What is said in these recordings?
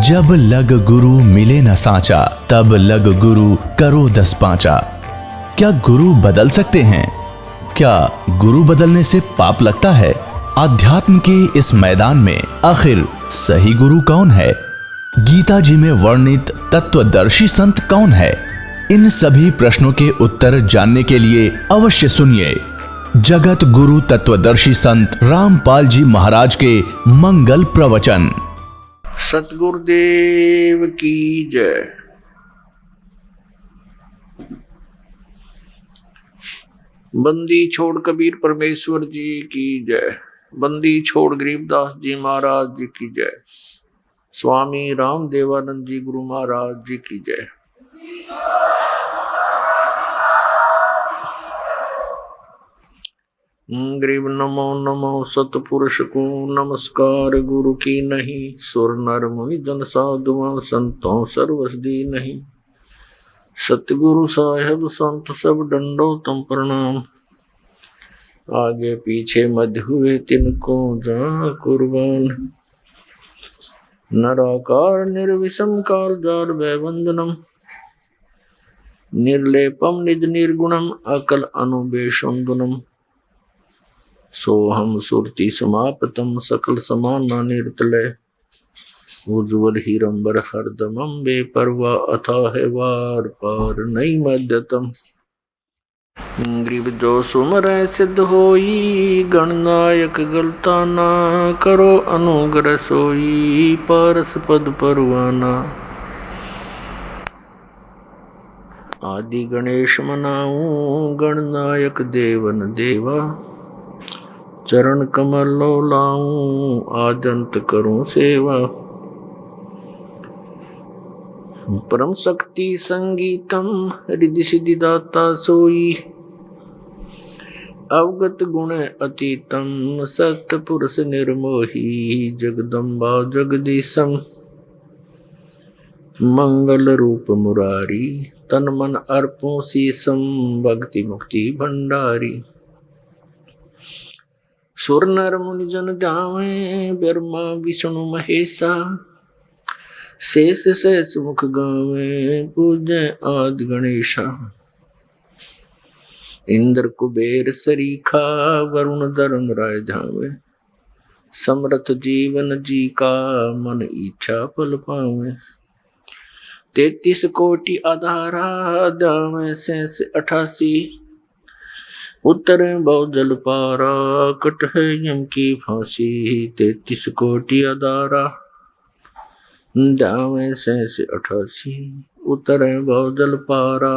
जब लग गुरु मिले न सांचा, तब लग गुरु करो 10 पांचा। क्या गुरु बदल सकते हैं? क्या गुरु बदलने से पाप लगता है? अध्यात्म के इस मैदान में आखिर सही गुरु कौन है? गीता जी में वर्णित तत्वदर्शी संत कौन है? इन सभी प्रश्नों के उत्तर जानने के लिए अवश्य सुनिए जगत गुरु तत्वदर्शी संत रामपाल जी महाराज के मंगल प्रवचन। सतगुरुदेव की जय। बंदी छोड़ कबीर परमेश्वर जी की जय। बंदी छोड़ गरीबदास जी महाराज जी की जय। स्वामी राम देवानंद जी गुरु महाराज जी की जय। गरीब नमो नमो सतपुरुष को नमस्कार। गुरु की नहीं सुर नर मुनि जन साधुआ संतों सर्वसदी नहीं। सतगुरु साहेब संत सब डंडो तम प्रणाम। आगे पीछे मध्य हुए तिनको जा कुर्बान। नराकार निर्विषम काल जाल वैवंदनम। निर्लेपम निज निर्गुणम अकल अनुबेशुंदनम। सोहम सुरति समापतम सकल समाना निर्तलय। उज्ज्वल हीरंबर हरदमम बेपरवा अथाह वार पार नहीं मध्यतम। ग्रीब जो सुमर सिद्ध होई गणनायक गलता ना करो अनुग्रह सोई पारस पद परवाना। आदि गणेश मनाऊं गणनायक देवन देवा। चरण कमल लो लाऊं आदंत करूं सेवा। परम शक्ति संगीतम रिद्धि सिद्धि दाता सोई। अवगत गुण अतीतम सत्य पुरुष निर्मोही। जगदम्बा जगदीशम मंगल रूप मुरारी। तन मन अर्पों शीसम भक्ति मुक्ति भंडारी। सुर नर मुनि जन ध्यावे ब्रह्मा विष्णु महेशा। शेष शेष मुख गावे पूजय आदि गणेशा। इंद्र कुबेर सरीखा वरुण धर्म राय धावे। समरथ जीवन जी का मन इच्छा फल पावे। 33 कोटि आधारा दावे शेष 88। उत्तरे बहु जल पारा कट है यम की फांसी। 33 कोटि अदारा दावे शेष 88। उत्तरे बहु जल पारा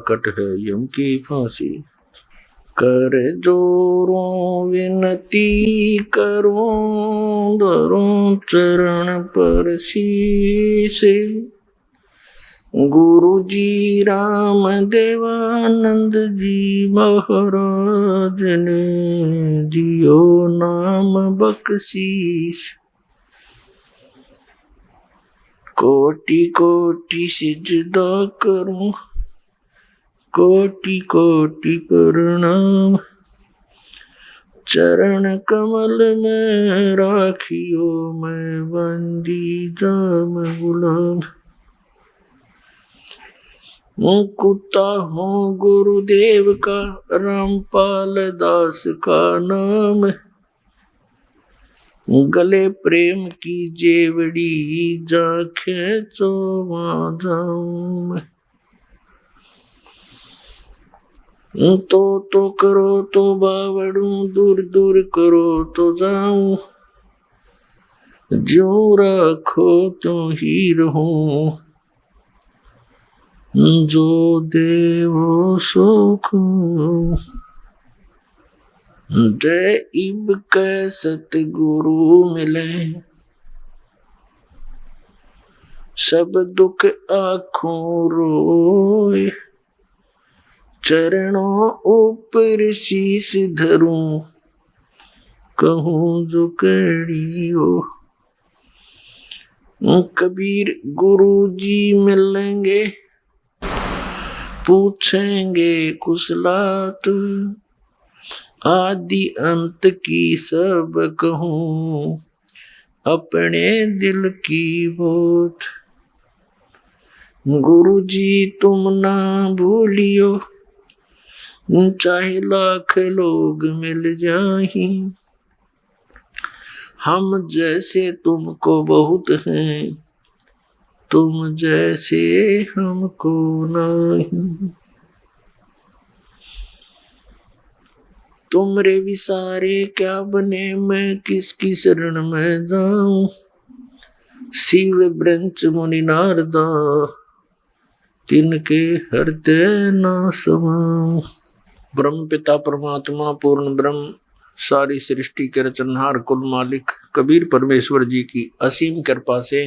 कट है यम की फांसी। कर जोरों विनती करूं धरूं चरण पर शीसे। गुरु जी राम देवानंद जी महाराज ने दियो नाम बख्शीश। कोटि कोटि सिजदा करूं कोटि कोटि प्रणाम। चरण कमल में राखियो मैं बंदी जाम गुलाम। कुत्ता हूँ गुरुदेव का रामपाल दास का नाम। गले प्रेम की जेवड़ी जा खेचो वहाँ जाऊं मैं। तो करो तो बावड़ू दूर दूर करो तो जाऊं। जो रखो तो ही रहूं। जो देवो सुख जय इब कै सतगुरु मिले। सब दुख आँखों रोए। चरणों ऊपर शीश धरूं कहूँ जो कड़ी हो। कबीर गुरु जी मिलेंगे पूछेंगे कुशलात। आदि अंत की सब कहूँ अपने दिल की बात। गुरु जी तुम ना भूलियो, चाहे लाख लोग मिल जाही, हम जैसे तुमको बहुत हैं, तुम जैसे हमको नहीं। तुमरे विसारे क्या बने, मैं किसकी शरण में जाऊं, शिव ब्रंच मुनि नारदा, तिनके हृदय न समाऊं। ब्रह्म पिता परमात्मा पूर्ण ब्रह्म, सारी सृष्टि के रचनहार कुल मालिक कबीर परमेश्वर जी की असीम कृपा से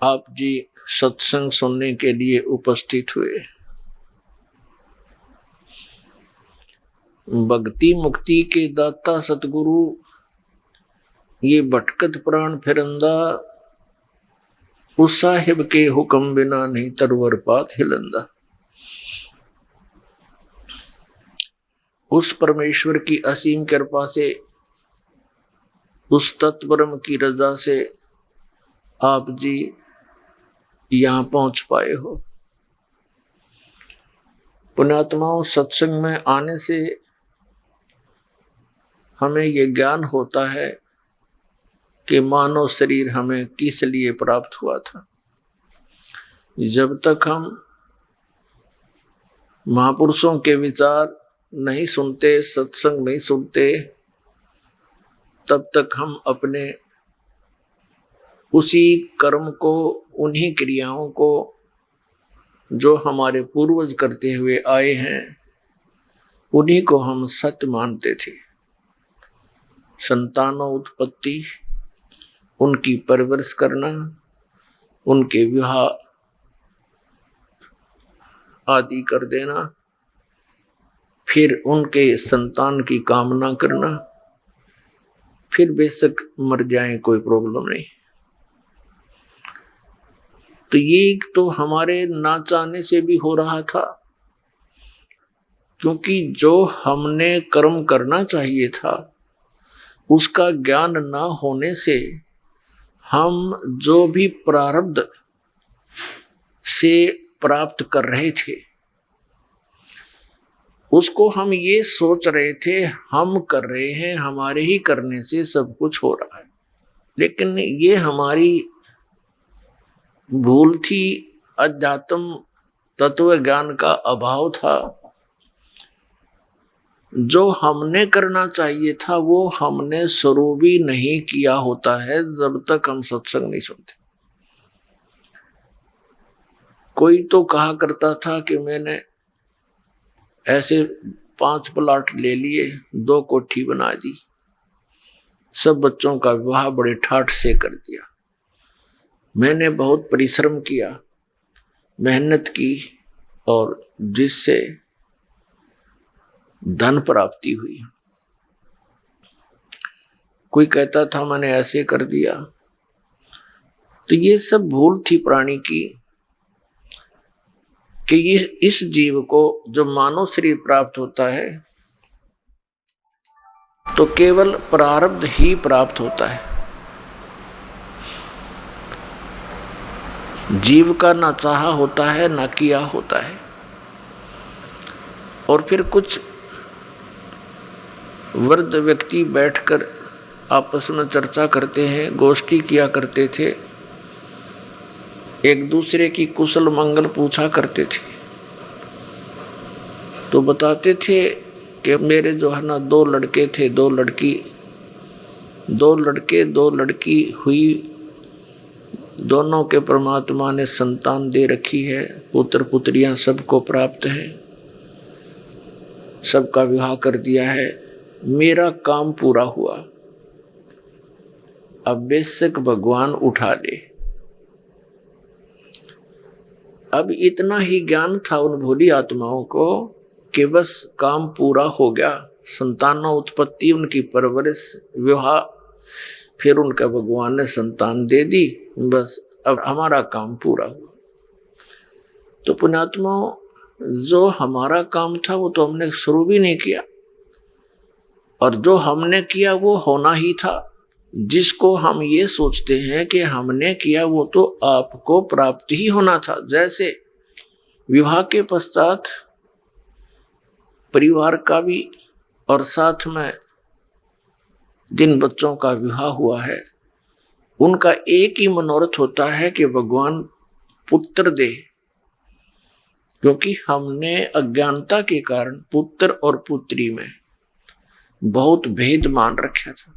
आप जी सत्संग सुनने के लिए उपस्थित हुए। भक्ति मुक्ति के दाता सतगुरु, ये भटकत प्राण फिरंदा, उस साहिब के हुक्म बिना नहीं तरवर पात हिलंदा। उस परमेश्वर की असीम कृपा से, उस तत्ब्रह्म की रजा से आप जी यहां पहुंच पाए हो। पुण्यात्माओं, सत्संग में आने से हमें ये ज्ञान होता है कि मानव शरीर हमें किस लिए प्राप्त हुआ था। जब तक हम महापुरुषों के विचार नहीं सुनते, सत्संग नहीं सुनते, तब तक हम अपने उसी कर्म को, उन्हीं क्रियाओं को जो हमारे पूर्वज करते हुए आए हैं, उन्हीं को हम सत्य मानते थे। संतानों उत्पत्ति, उनकी परवरिश करना, उनके विवाह आदि कर देना, फिर उनके संतान की कामना करना, फिर बेशक मर जाएं कोई प्रॉब्लम नहीं। तो ये तो हमारे ना चाहने से भी हो रहा था, क्योंकि जो हमने कर्म करना चाहिए था उसका ज्ञान ना होने से हम जो भी प्रारब्ध से प्राप्त कर रहे थे उसको हम ये सोच रहे थे हम कर रहे हैं, हमारे ही करने से सब कुछ हो रहा है। लेकिन ये हमारी भूल थी, अध्यात्म तत्व ज्ञान का अभाव था। जो हमने करना चाहिए था वो हमने शुरू भी नहीं किया होता है जब तक हम सत्संग नहीं सुनते। कोई तो कहा करता था कि मैंने ऐसे 5 प्लाट ले लिए, 2 कोठी बना दी, सब बच्चों का विवाह बड़े ठाठ से कर दिया। मैंने बहुत परिश्रम किया, मेहनत की, और जिससे धन प्राप्ति हुई। कोई कहता था मैंने ऐसे कर दिया। तो ये सब भूल थी प्राणी की कि इस जीव को जो मानव शरीर प्राप्त होता है तो केवल प्रारब्ध ही प्राप्त होता है। जीव का ना चाहा होता है, ना किया होता है। और फिर कुछ वृद्ध व्यक्ति बैठकर आपस में चर्चा करते हैं, गोष्ठी किया करते थे, एक दूसरे की कुशल मंगल पूछा करते थे। तो बताते थे कि मेरे जो है ना 2 लड़के थे, 2 लड़की, 2 लड़के 2 लड़की हुई, दोनों के परमात्मा ने संतान दे रखी है, पुत्र पुत्रियां सबको प्राप्त है, सबका विवाह कर दिया है, मेरा काम पूरा हुआ, अब बेशक भगवान उठा ले। अब इतना ही ज्ञान था उन भोली आत्माओं को कि बस काम पूरा हो गया, संतानों उत्पत्ति, उनकी परवरिश, विवाह, फिर उनका भगवान ने संतान दे दी, बस अब हमारा काम पूरा हुआ। तो पुण्यात्माओं, जो हमारा काम था वो तो हमने शुरू भी नहीं किया, और जो हमने किया वो होना ही था। जिसको हम ये सोचते हैं कि हमने किया वो तो आपको प्राप्त ही होना था। जैसे विवाह के पश्चात परिवार का भी और साथ में जिन बच्चों का विवाह हुआ है उनका एक ही मनोरथ होता है कि भगवान पुत्र दे, क्योंकि हमने अज्ञानता के कारण पुत्र और पुत्री में बहुत भेद मान रखा था।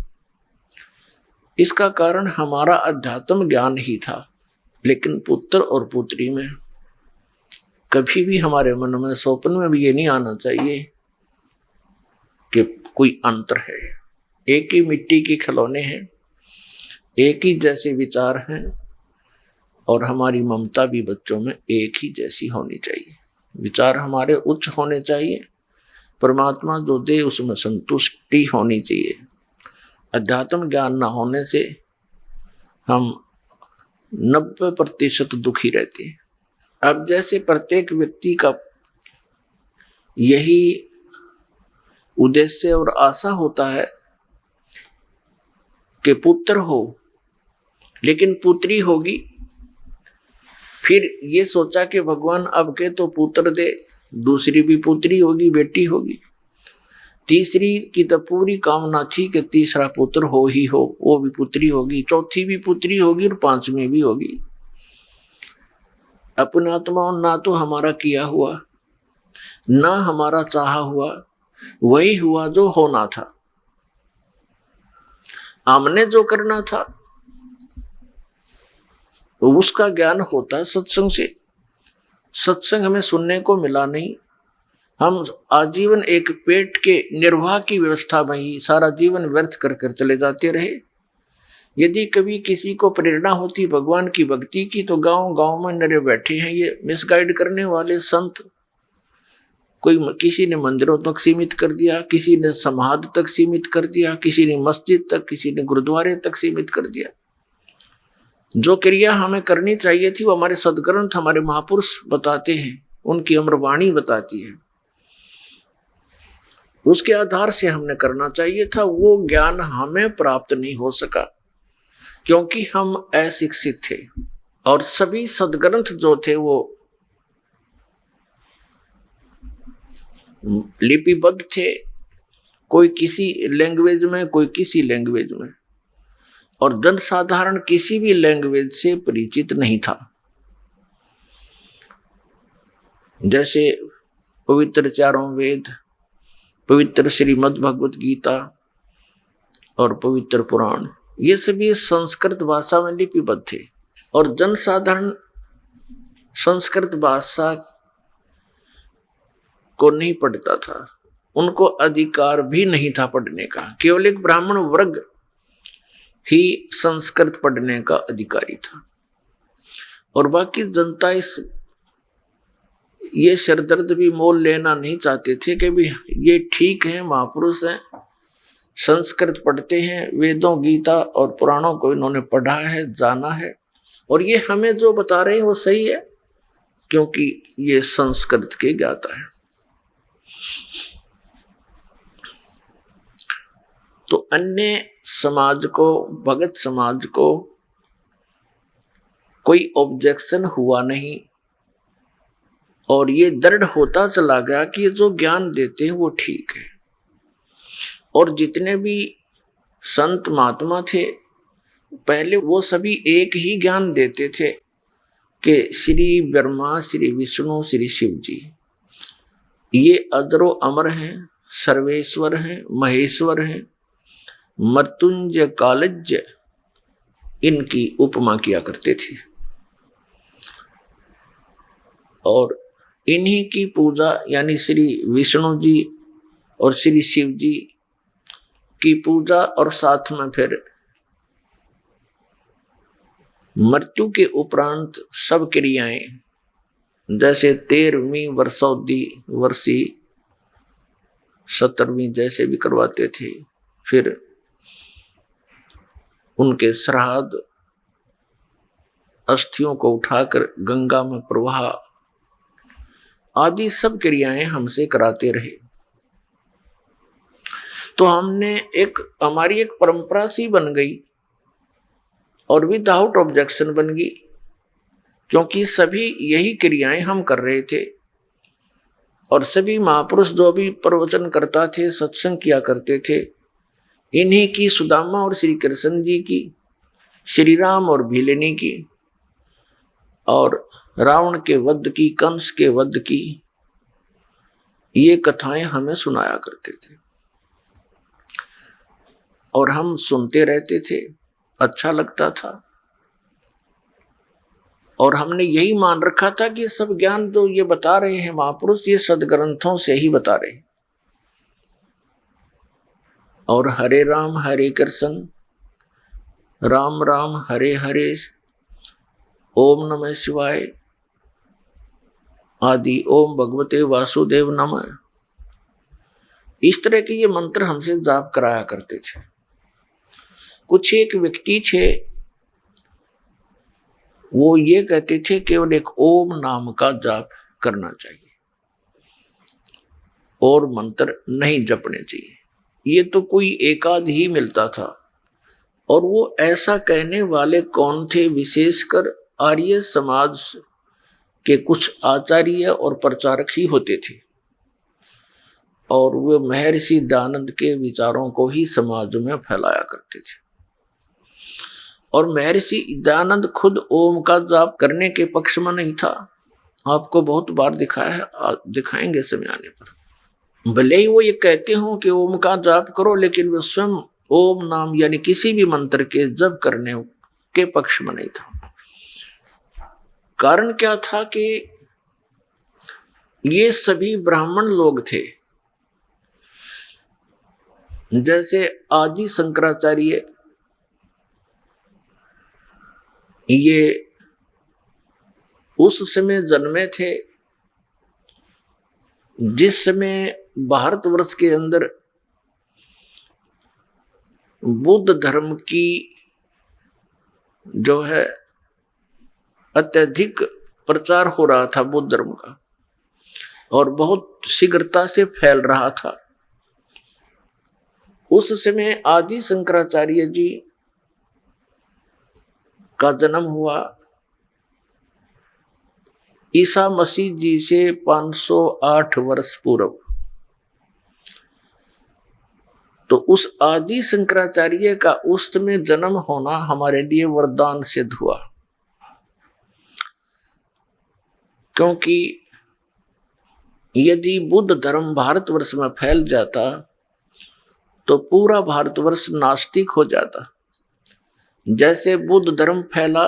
इसका कारण हमारा अध्यात्म ज्ञान ही था, लेकिन पुत्र और पुत्री में कभी भी हमारे मन में स्वप्न में भी ये नहीं आना चाहिए कि कोई अंतर है। एक ही मिट्टी के खिलौने हैं, एक ही जैसे विचार हैं, और हमारी ममता भी बच्चों में एक ही जैसी होनी चाहिए। विचार हमारे उच्च होने चाहिए, परमात्मा जो दे उसमें संतुष्टि होनी चाहिए। अध्यात्म ज्ञान न होने से हम 90% दुखी रहते हैं। अब जैसे प्रत्येक व्यक्ति का यही उद्देश्य और आशा होता है कि पुत्र हो, लेकिन पुत्री होगी, फिर ये सोचा कि भगवान अब के तो पुत्र दे, दूसरी भी पुत्री होगी, बेटी होगी। तीसरी की तो पूरी कामना थी कि तीसरा पुत्र हो ही हो, वो भी पुत्री होगी, चौथी भी पुत्री होगी और पांचवी भी होगी। अपने आत्मा ना तो हमारा किया हुआ ना हमारा चाहा हुआ, वही हुआ जो होना था। हमने जो करना था उसका ज्ञान होता है सत्संग से। सत्संग हमें सुनने को मिला नहीं, हम आजीवन एक पेट के निर्वाह की व्यवस्था में ही सारा जीवन व्यर्थ कर कर चले जाते रहे। यदि कभी किसी को प्रेरणा होती भगवान की भक्ति की, तो गांव गांव में नरे बैठे हैं ये मिसगाइड करने वाले संत। कोई किसी ने मंदिरों तक सीमित कर दिया, किसी ने समाध तक सीमित कर दिया, किसी ने मस्जिद तक, किसी ने गुरुद्वारे तक सीमित कर दिया। जो क्रिया हमें करनी चाहिए थी वो हमारे सदग्रंथ, हमारे महापुरुष बताते हैं, उनकी अमरवाणी बताती है, उसके आधार से हमने करना चाहिए था। वो ज्ञान हमें प्राप्त नहीं हो सका क्योंकि हम अशिक्षित थे, और सभी सदग्रंथ जो थे वो लिपिबद्ध थे, कोई किसी लैंग्वेज में, कोई किसी लैंग्वेज में, और जनसाधारण किसी भी लैंग्वेज से परिचित नहीं था। जैसे पवित्र चारों वेद, पवित्र श्रीमद् भगवत गीता और पवित्र पुराण, ये सभी संस्कृत भाषा में लिपिबद्ध थे, और जनसाधारण संस्कृत भाषा को नहीं पढ़ता था, उनको अधिकार भी नहीं था पढ़ने का। केवल एक ब्राह्मण वर्ग ही संस्कृत पढ़ने का अधिकारी था, और बाकी जनता ये सिरदर्द भी मोल लेना नहीं चाहते थे कि भी ये ठीक है, महापुरुष हैं, संस्कृत पढ़ते हैं, वेदों गीता और पुराणों को इन्होंने पढ़ा है, जाना है, और ये हमें जो बता रहे हैं वो सही है क्योंकि ये संस्कृत के ज्ञाता है। तो अन्य समाज को, भगत समाज को कोई ऑब्जेक्शन हुआ नहीं, और ये दृढ़ होता चला गया कि ये जो ज्ञान देते हैं वो ठीक है। और जितने भी संत महात्मा थे पहले वो सभी एक ही ज्ञान देते थे कि श्री ब्रह्मा, श्री विष्णु, श्री शिव जी ये अजरो अमर हैं, सर्वेश्वर हैं, महेश्वर हैं, मृत्युंजय कालज्य, इनकी उपमा किया करते थे। और इन्हीं की पूजा यानी श्री विष्णु जी और श्री शिव जी की पूजा, और साथ में फिर मृत्यु के उपरांत सब क्रियाएं, जैसे 13वीं वर्षोद्धि, वर्षी 17वीं जैसे भी करवाते थे, फिर उनके श्राद्ध, अस्थियों को उठाकर गंगा में प्रवाह आदि सब क्रियाएं हमसे कराते रहे। तो हमने हमारी एक परंपरा सी बन गई और विदाउट ऑब्जेक्शन बन गई, क्योंकि सभी यही क्रियाएं हम कर रहे थे। और सभी महापुरुष जो भी प्रवचन करता थे, सत्संग किया करते थे, इन्हीं की, सुदामा और श्री कृष्ण जी की, श्री राम और भीलनी की, और रावण के वध की, कंस के वध की, ये कथाएं हमें सुनाया करते थे और हम सुनते रहते थे, अच्छा लगता था। और हमने यही मान रखा था कि सब ज्ञान जो ये बता रहे हैं महापुरुष, ये सदग्रंथों से ही बता रहे हैं। और हरे राम हरे कृष्ण, राम राम हरे हरे, ओम नमः शिवाय आदि, ओम भगवते वासुदेव नमः, इस तरह के ये मंत्र हमसे जाप कराया करते थे। कुछ एक व्यक्ति थे, वो ये कहते थे केवल एक ओम नाम का जाप करना चाहिए और मंत्र नहीं जपने चाहिए। ये तो कोई एकाध ही मिलता था। और वो ऐसा कहने वाले कौन थे? विशेषकर आर्य समाज के कुछ आचार्य और प्रचारक ही होते थे। और वे महर्षि दयानंद के विचारों को ही समाज में फैलाया करते थे। और महर्षि दयानंद खुद ओम का जाप करने के पक्ष में नहीं था। आपको बहुत बार दिखाया है, दिखाएंगे समय आने पर। भले ही वो ये कहते हो कि ओम का जाप करो, लेकिन वो स्वयं ओम नाम यानी किसी भी मंत्र के जप करने के पक्ष में नहीं था। कारण क्या था कि ये सभी ब्राह्मण लोग थे। जैसे आदि शंकराचार्य, ये उस समय जन्मे थे जिस समय भारतवर्ष के अंदर बुद्ध धर्म की जो है अत्यधिक प्रचार हो रहा था बुद्ध धर्म का, और बहुत शीघ्रता से फैल रहा था। उस समय आदि शंकराचार्य जी का जन्म हुआ ईसा मसीह जी से 508 वर्ष पूर्व। तो उस आदि शंकराचार्य का उस समय जन्म होना हमारे लिए वरदान सिद्ध हुआ, क्योंकि यदि बुद्ध धर्म भारतवर्ष में फैल जाता तो पूरा भारतवर्ष नास्तिक हो जाता। जैसे बुद्ध धर्म फैला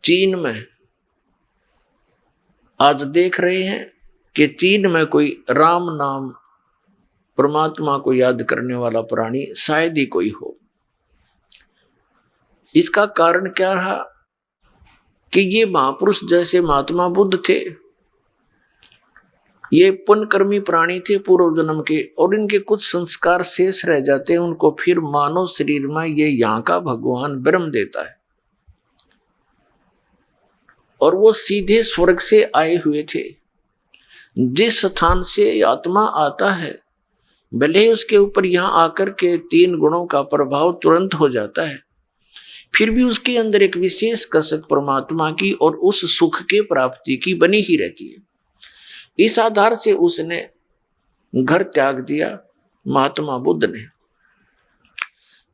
चीन में, आज देख रहे हैं कि चीन में कोई राम नाम परमात्मा को याद करने वाला प्राणी शायद ही कोई हो। इसका कारण क्या रहा कि ये महापुरुष जैसे महात्मा बुद्ध थे, ये पुण्यकर्मी प्राणी थे पूर्व जन्म के, और इनके कुछ संस्कार शेष रह जाते हैं। उनको फिर मानव शरीर में ये यहाँ का भगवान ब्रह्म देता है, और वो सीधे स्वर्ग से आए हुए थे। जिस स्थान से आत्मा आता है, भले ही उसके ऊपर यहाँ आकर के 3 गुणों का प्रभाव तुरंत हो जाता है, फिर भी उसके अंदर एक विशेष कसक परमात्मा की और उस सुख के प्राप्ति की बनी ही रहती है। इस आधार से उसने घर त्याग दिया महात्मा बुद्ध ने,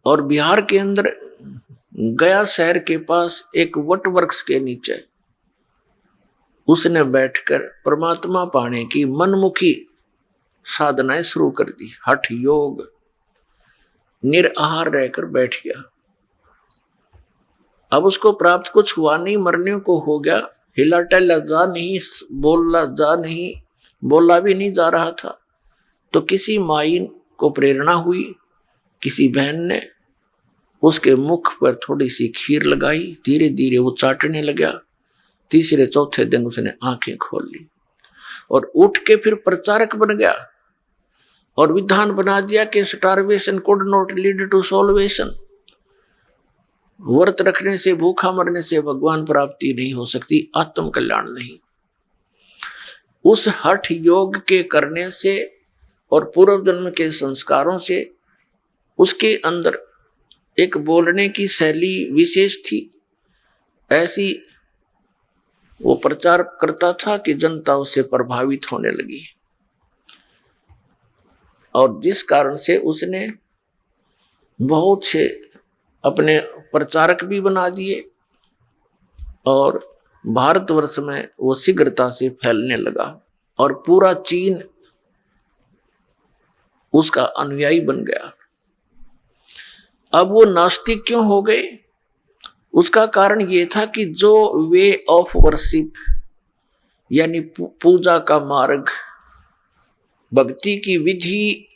और बिहार के अंदर गया शहर के पास एक वट वृक्ष के नीचे उसने बैठकर परमात्मा पाने की मनमुखी साधनाएं शुरू कर दी। हठ योग, निराहार रहकर बैठ गया। अब उसको प्राप्त कुछ हुआ नहीं, मरने को हो गया, हिला टहला जा नहीं, बोला भी नहीं जा रहा था। तो किसी माई को प्रेरणा हुई, किसी बहन ने उसके मुख पर थोड़ी सी खीर लगाई, धीरे धीरे वो चाटने लगा। तीसरे चौथे दिन उसने आंखें खोल ली और उठ के फिर प्रचारक बन गया और विधान बना दिया कि starvation could not lead to salvation. व्रत रखने से, भूखा मरने से भगवान प्राप्ति नहीं हो सकती, आत्म कल्याण नहीं। उस हठ योग के करने से और पूर्व जन्म के संस्कारों से उसके अंदर एक बोलने की शैली विशेष थी। ऐसी वो प्रचार करता था कि जनता उससे प्रभावित होने लगी, और जिस कारण से उसने बहुत से अपने प्रचारक भी बना दिए और भारतवर्ष में वो शीघ्रता से फैलने लगा और पूरा चीन उसका अनुयायी बन गया। अब वो नास्तिक क्यों हो गए? उसका कारण ये था कि जो वे ऑफ वर्शिप यानी पूजा का मार्ग, भक्ति की विधि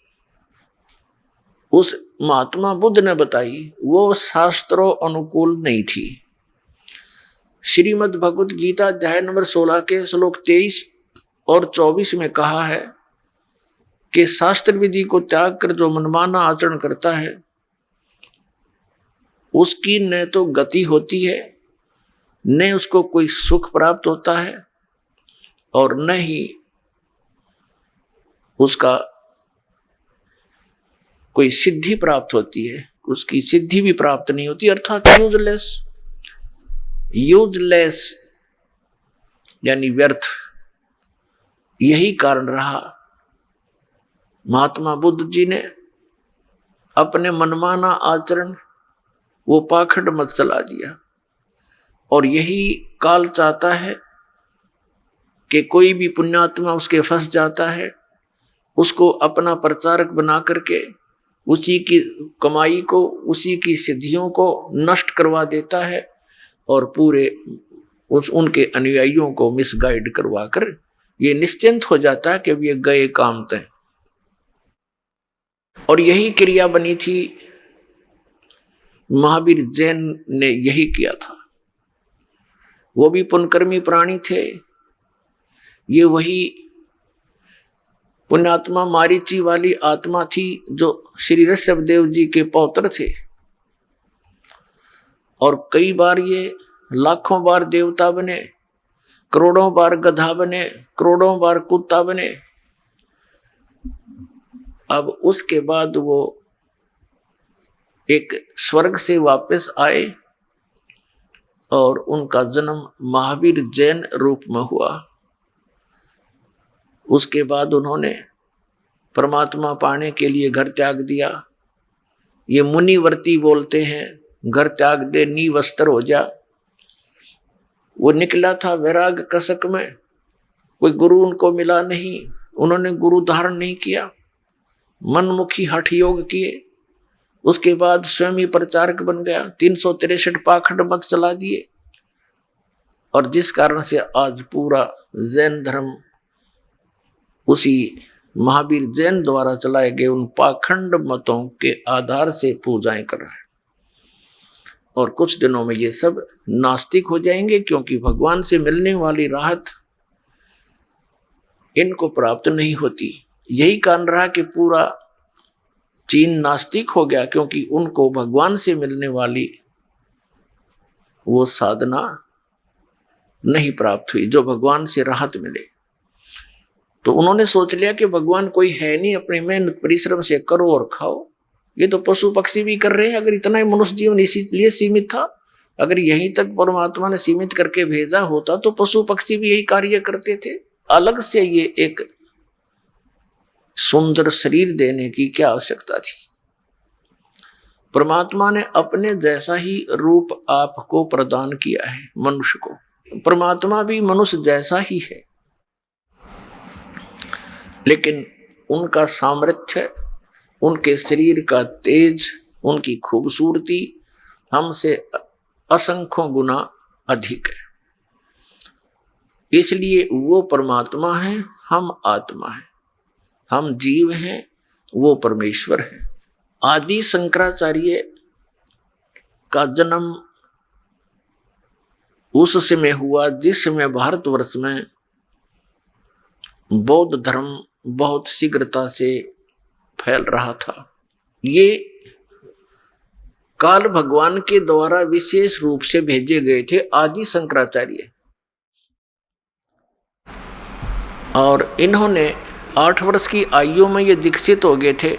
उस महात्मा बुद्ध ने बताई, वो शास्त्रों अनुकूल नहीं थी। श्रीमद् भगवत गीता अध्याय नंबर 16 के श्लोक 23 और 24 में कहा है कि शास्त्र विधि को त्याग कर जो मनमाना आचरण करता है उसकी न तो गति होती है, न उसको कोई सुख प्राप्त होता है, और न ही उसका कोई सिद्धि प्राप्त होती है। उसकी सिद्धि भी प्राप्त नहीं होती, अर्थात यूजलेस यानी व्यर्थ। यही कारण रहा महात्मा बुद्ध जी ने अपने मनमाना आचरण, वो पाखंड मत चला दिया। और यही काल चाहता है कि कोई भी पुण्यात्मा उसके फंस जाता है, उसको अपना प्रचारक बना करके उसी की कमाई को, उसी की सिद्धियों को नष्ट करवा देता है और पूरे उनके अनुयायियों को मिसगाइड करवा कर ये निश्चिंत हो जाता है कि ये गए काम तय। और यही क्रिया बनी थी, महावीर जैन ने यही किया था। वो भी पुण्यकर्मी प्राणी थे। ये वही पुण्यात्मा मारीची वाली आत्मा थी जो श्री ऋषभदेव जी के पौत्र थे, और कई बार ये लाखों बार देवता बने, करोड़ों बार गधा बने, करोड़ों बार कुत्ता बने। अब उसके बाद वो एक स्वर्ग से वापस आए और उनका जन्म महावीर जैन रूप में हुआ। उसके बाद उन्होंने परमात्मा पाने के लिए घर त्याग दिया। ये मुनिवर्ती बोलते हैं, घर त्याग दे नी वस्त्र हो जा। वो निकला था वैराग कसक में, कोई गुरु उनको मिला नहीं, उन्होंने गुरु धारण नहीं किया, मनमुखी हठ योग किए। उसके बाद स्वयं ही प्रचारक बन गया, 363 पाखंड मत चला दिए, और जिस कारण से आज पूरा जैन धर्म उसी महावीर जैन द्वारा चलाए गए उन पाखंड मतों के आधार से पूजाएं कर रहा है। और कुछ दिनों में ये सब नास्तिक हो जाएंगे, क्योंकि भगवान से मिलने वाली राहत इनको प्राप्त नहीं होती। यही कारण रहा कि पूरा चीन नास्तिक हो गया, क्योंकि उनको भगवान से मिलने वाली वो साधना नहीं प्राप्त हुई जो भगवान से राहत मिले। तो उन्होंने सोच लिया कि भगवान कोई है नहीं, अपनी मेहनत परिश्रम से करो और खाओ। ये तो पशु पक्षी भी कर रहे हैं। अगर इतना ही मनुष्य जीवन इसीलिए सीमित था, अगर यहीं तक परमात्मा ने सीमित करके भेजा होता तो पशु पक्षी भी यही कार्य करते थे। अलग से ये एक सुंदर शरीर देने की क्या आवश्यकता थी? परमात्मा ने अपने जैसा ही रूप आपको प्रदान किया है मनुष्य को। परमात्मा भी मनुष्य जैसा ही है, लेकिन उनका सामर्थ्य, उनके शरीर का तेज, उनकी खूबसूरती हमसे असंख्यों गुना अधिक है। इसलिए वो परमात्मा है, हम आत्मा है, हम जीव हैं, वो परमेश्वर है। आदि शंकराचार्य का जन्म उस समय हुआ जिस समय भारतवर्ष में बौद्ध धर्म बहुत शीघ्रता से फैल रहा था। ये काल भगवान के द्वारा विशेष रूप से भेजे गए थे आदि शंकराचार्य, और इन्होंने 8 वर्ष की आयु में ये दीक्षित हो गए थे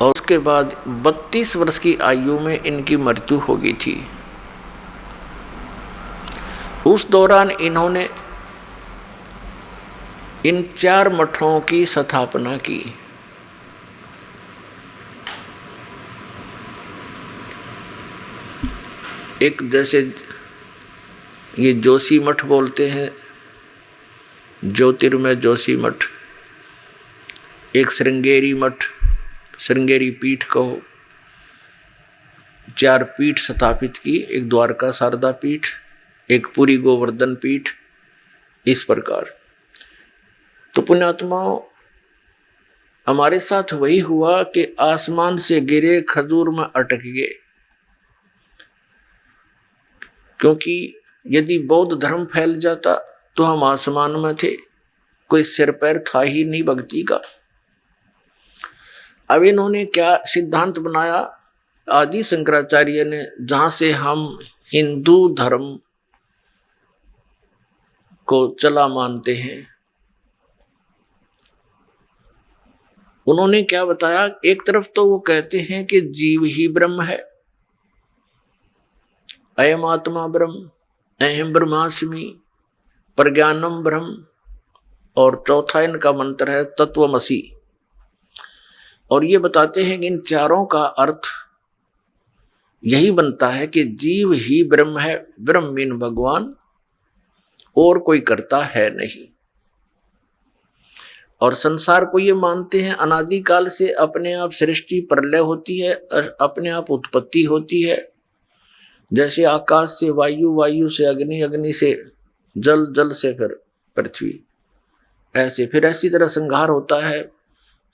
और उसके बाद 32 वर्ष की आयु में इनकी मृत्यु हो गई थी। उस दौरान इन्होंने इन 4 मठों की स्थापना की। एक जैसे ये जोशी मठ बोलते हैं, ज्योतिर्मय जोशी मठ, एक श्रृंगेरी मठ, श्रृंगेरी पीठ कहो, 4 पीठ स्थापित की, एक द्वारका शारदा पीठ, एक पुरी गोवर्धन पीठ, इस प्रकार। तो पुण्यात्माओं, हमारे साथ वही हुआ कि आसमान से गिरे खजूर में अटक गए, क्योंकि यदि बौद्ध धर्म फैल जाता तो हम आसमान में थे, कोई सिर पैर था ही नहीं भक्ति का। अब इन्होंने क्या सिद्धांत बनाया, आदि शंकराचार्य ने, जहां से हम हिंदू धर्म को चला मानते हैं, उन्होंने क्या बताया। एक तरफ तो वो कहते हैं कि जीव ही ब्रह्म है, अयम आत्मा ब्रह्म, अहम ब्रह्मास्मि, प्रज्ञानम ब्रह्म, और चौथा इनका मंत्र है तत्वमसि। और ये बताते हैं कि इन चारों का अर्थ यही बनता है कि जीव ही ब्रह्म है, ब्रह्म मीन भगवान, और कोई करता है नहीं। और संसार को ये मानते हैं अनादिकाल से अपने आप सृष्टि प्रलय होती है और अपने आप उत्पत्ति होती है। जैसे आकाश से वायु, वायु से अग्नि, अग्नि से जल, जल से फिर पृथ्वी, ऐसे फिर ऐसी तरह संहार होता है।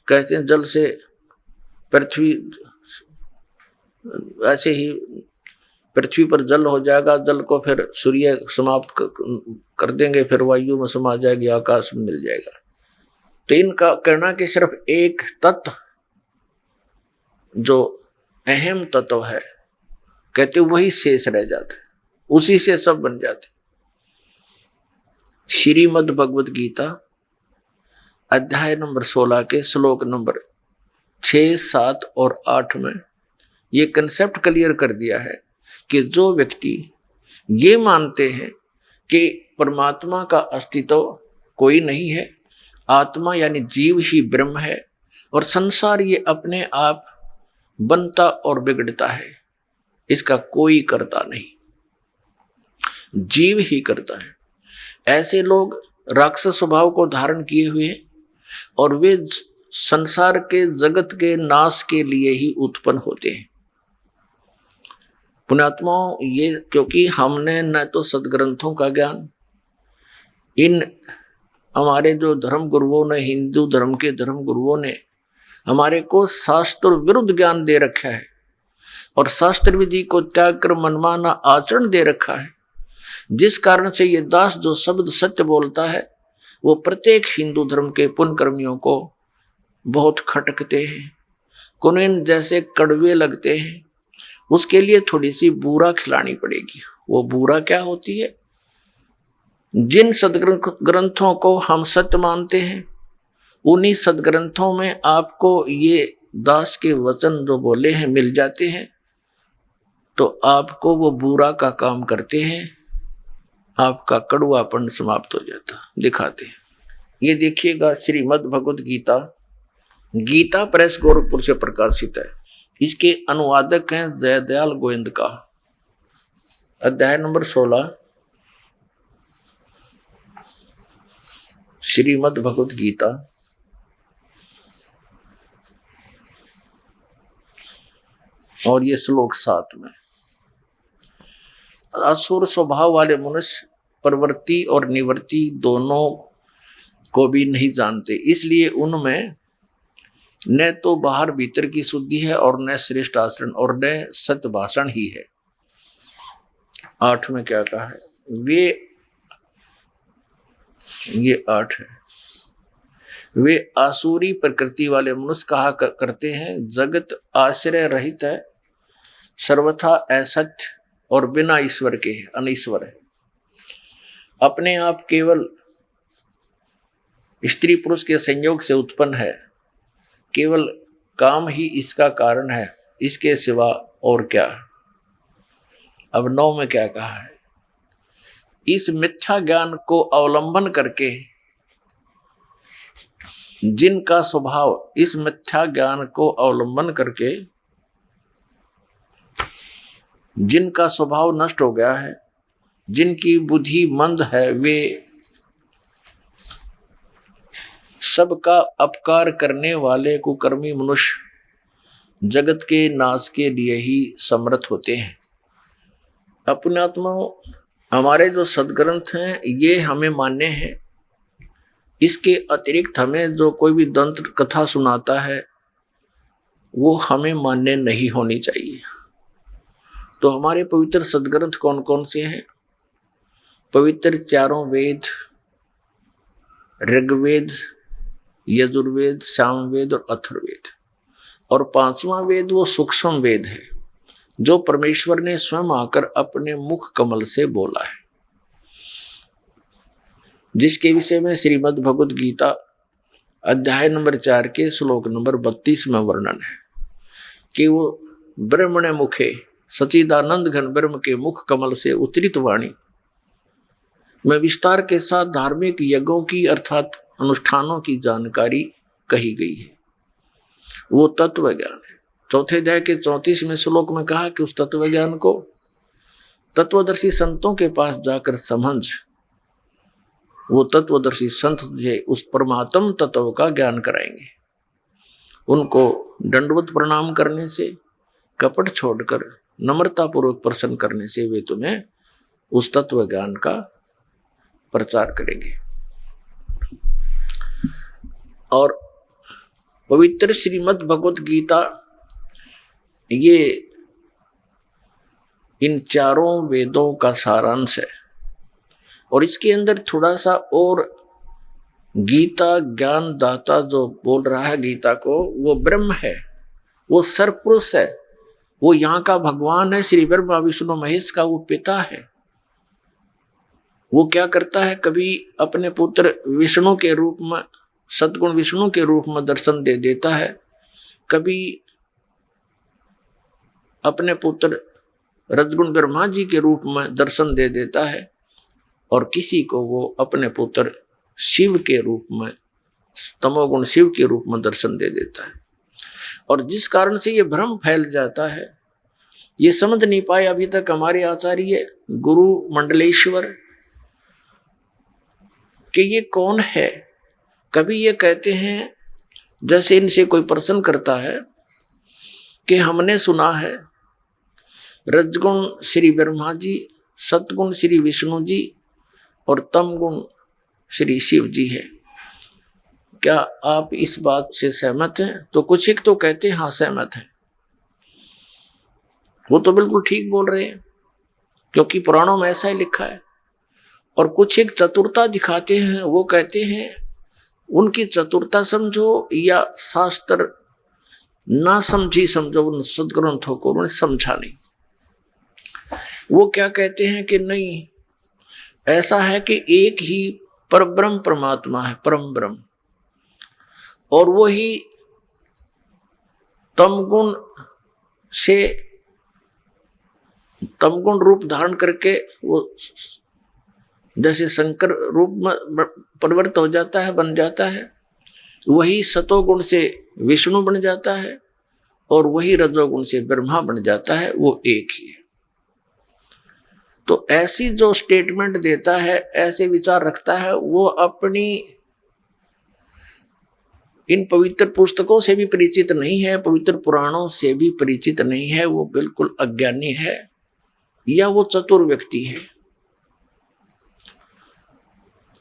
कहते हैं जल से पृथ्वी, ऐसे ही पृथ्वी पर जल हो जाएगा, जल को फिर सूर्य समाप्त कर देंगे, फिर वायु में समा जाएगी, आकाश में मिल जाएगा। तो इनका कहना कि सिर्फ एक तत्व जो अहम तत्व है, कहते वही शेष रह जाता है, उसी से सब बन जाते। श्रीमद् भगवद गीता अध्याय नंबर 16 के श्लोक नंबर 6, 7 और 8 में ये कंसेप्ट क्लियर कर दिया है कि जो व्यक्ति ये मानते हैं कि परमात्मा का अस्तित्व कोई नहीं है, आत्मा यानी जीव ही ब्रह्म है, और संसार ये अपने आप बनता और बिगड़ता है, इसका कोई करता नहीं, जीव ही करता है। ऐसे लोग राक्षस स्वभाव को धारण किए हुए और वे संसार के जगत के नाश के लिए ही उत्पन्न होते हैं। पुण्यात्माओं, ये क्योंकि हमने न तो सदग्रंथों का ज्ञान, इन हमारे जो धर्म गुरुओं ने, हिंदू धर्म के धर्म गुरुओं ने हमारे को शास्त्र विरुद्ध ज्ञान दे रखा है और शास्त्र विधि को त्याग कर मनमाना आचरण दे रखा है, जिस कारण से ये दास जो शब्द सत्य बोलता है वो प्रत्येक हिंदू धर्म के पुण्य कर्मियों को बहुत खटकते हैं, कुनैन जैसे कड़वे लगते हैं। उसके लिए थोड़ी सी बूरा खिलानी पड़ेगी। वो बूरा क्या होती है? जिन सदग्रंथों को हम सत्य मानते हैं, उन्हीं सदग्रंथों में आपको ये दास के वचन जो बोले हैं मिल जाते हैं, तो आपको वो बुरा का काम करते हैं, आपका कड़वापन समाप्त हो जाता। दिखाते हैं, ये देखिएगा श्रीमद् भगवद गीता, गीता प्रेस गोरखपुर से प्रकाशित है। इसके अनुवादक हैं जयदयाल गोविंदका। अध्याय नंबर 16 श्रीमद् भगवद गीता, और ये श्लोक 7 में। असुर स्वभाव वाले मनुष्य प्रवृत्ति और निवृत्ति दोनों को भी नहीं जानते, इसलिए उनमें न तो बाहर भीतर की शुद्धि है और न श्रेष्ठ आचरण और न सत्य भाषण ही है। 8 में क्या कहा है? ये 8 है। वे आसुरी प्रकृति वाले मनुष्य कहा करते हैं, जगत आश्रय रहित है, सर्वथा असत्य और बिना ईश्वर के अनईश्वर है। अपने आप केवल स्त्री पुरुष के संयोग से उत्पन्न है, केवल काम ही इसका कारण है, इसके सिवा और क्या। अब 9 में क्या कहा है, इस मिथ्या ज्ञान को अवलंबन करके जिनका स्वभाव, इस मिथ्या ज्ञान को अवलंबन करके जिनका स्वभाव नष्ट हो गया है, जिनकी बुद्धि मंद है, वे सबका अपकार करने वाले कुकर्मी मनुष्य जगत के नाश के लिए ही समर्थ होते हैं। अपने आत्मा हमारे जो सदग्रंथ हैं ये हमें मान्य हैं, इसके अतिरिक्त हमें जो कोई भी दंत कथा सुनाता है वो हमें मान्य नहीं होनी चाहिए। तो हमारे पवित्र सदग्रंथ कौन कौन से हैं? पवित्र चारों वेद, ऋग्वेद, यजुर्वेद, सामवेद और अथर्ववेद, और 5वां वेद वो सूक्ष्म वेद है जो परमेश्वर ने स्वयं आकर अपने मुख कमल से बोला है, जिसके विषय में श्रीमद् भगवद गीता अध्याय नंबर 4 के श्लोक नंबर 32 में वर्णन है कि वो ब्रह्मणे मुखे सच्चिदानंद घन ब्रह्म के मुख कमल से उतरित वाणी में विस्तार के साथ धार्मिक यज्ञों की अर्थात अनुष्ठानों की जानकारी कही गई है। वो तत्व ज्ञान है। चौथे अध्याय के 34वें श्लोक में कहा कि उस तत्व ज्ञान को तत्वदर्शी संतों के पास जाकर समझ, वो तत्वदर्शी संत तुझे उस परमात्म तत्व का ज्ञान कराएंगे। उनको दंडवत प्रणाम करने से, कपट छोड़कर नम्रता पूर्वक प्रसन्न करने से वे तुम्हें उस तत्व ज्ञान का प्रचार करेंगे। और पवित्र श्रीमद् भगवत गीता ये इन चारों वेदों का सारांश है, और इसके अंदर थोड़ा सा और गीता ज्ञान दाता जो बोल रहा है गीता को, वो ब्रह्म है, वो सर्वपुरुष है, वो यहाँ का भगवान है, श्री ब्रह्मा विष्णु महेश का वो पिता है। वो क्या करता है, कभी अपने पुत्र विष्णु के रूप में, सद्गुण विष्णु के रूप में दर्शन दे देता है, कभी अपने पुत्र रजगुण ब्रह्मा जी के रूप में दर्शन दे देता है, और किसी को वो अपने पुत्र शिव के रूप में, तमोगुण शिव के रूप में दर्शन दे देता है। और जिस कारण से ये भ्रम फैल जाता है, ये समझ नहीं पाए अभी तक हमारे आचार्य गुरु मंडलेश्वर कि ये कौन है। कभी ये कहते हैं, जैसे इनसे कोई प्रश्न करता है कि हमने सुना है रजगुण श्री ब्रह्मा जी, सतगुण श्री विष्णु जी और तमगुण श्री शिव जी है, क्या आप इस बात से सहमत हैं? तो कुछ एक तो कहते हैं हाँ सहमत हैं, वो तो बिल्कुल ठीक बोल रहे हैं क्योंकि पुराणों में ऐसा ही लिखा है। और कुछ एक चतुरता दिखाते हैं, वो कहते हैं उनकी चतुरता समझो या शास्त्र ना समझी समझो, उन सदग्रंथों को उन्होंने समझा नहीं। वो क्या कहते हैं कि नहीं, ऐसा है कि एक ही परब्रह्म परमात्मा है, परम ब्रह्म, और वो ही तमगुण से, तमगुण रूप धारण करके वो जैसे शंकर रूप में परिवर्तित हो जाता है, बन जाता है, वही सतोगुण से विष्णु बन जाता है और वही रजोगुण से ब्रह्मा बन जाता है, वो एक ही है। तो ऐसी जो स्टेटमेंट देता है, ऐसे विचार रखता है, वो अपनी इन पवित्र पुस्तकों से भी परिचित नहीं है, पवित्र पुराणों से भी परिचित नहीं है, वो बिल्कुल अज्ञानी है या वो चतुर व्यक्ति है।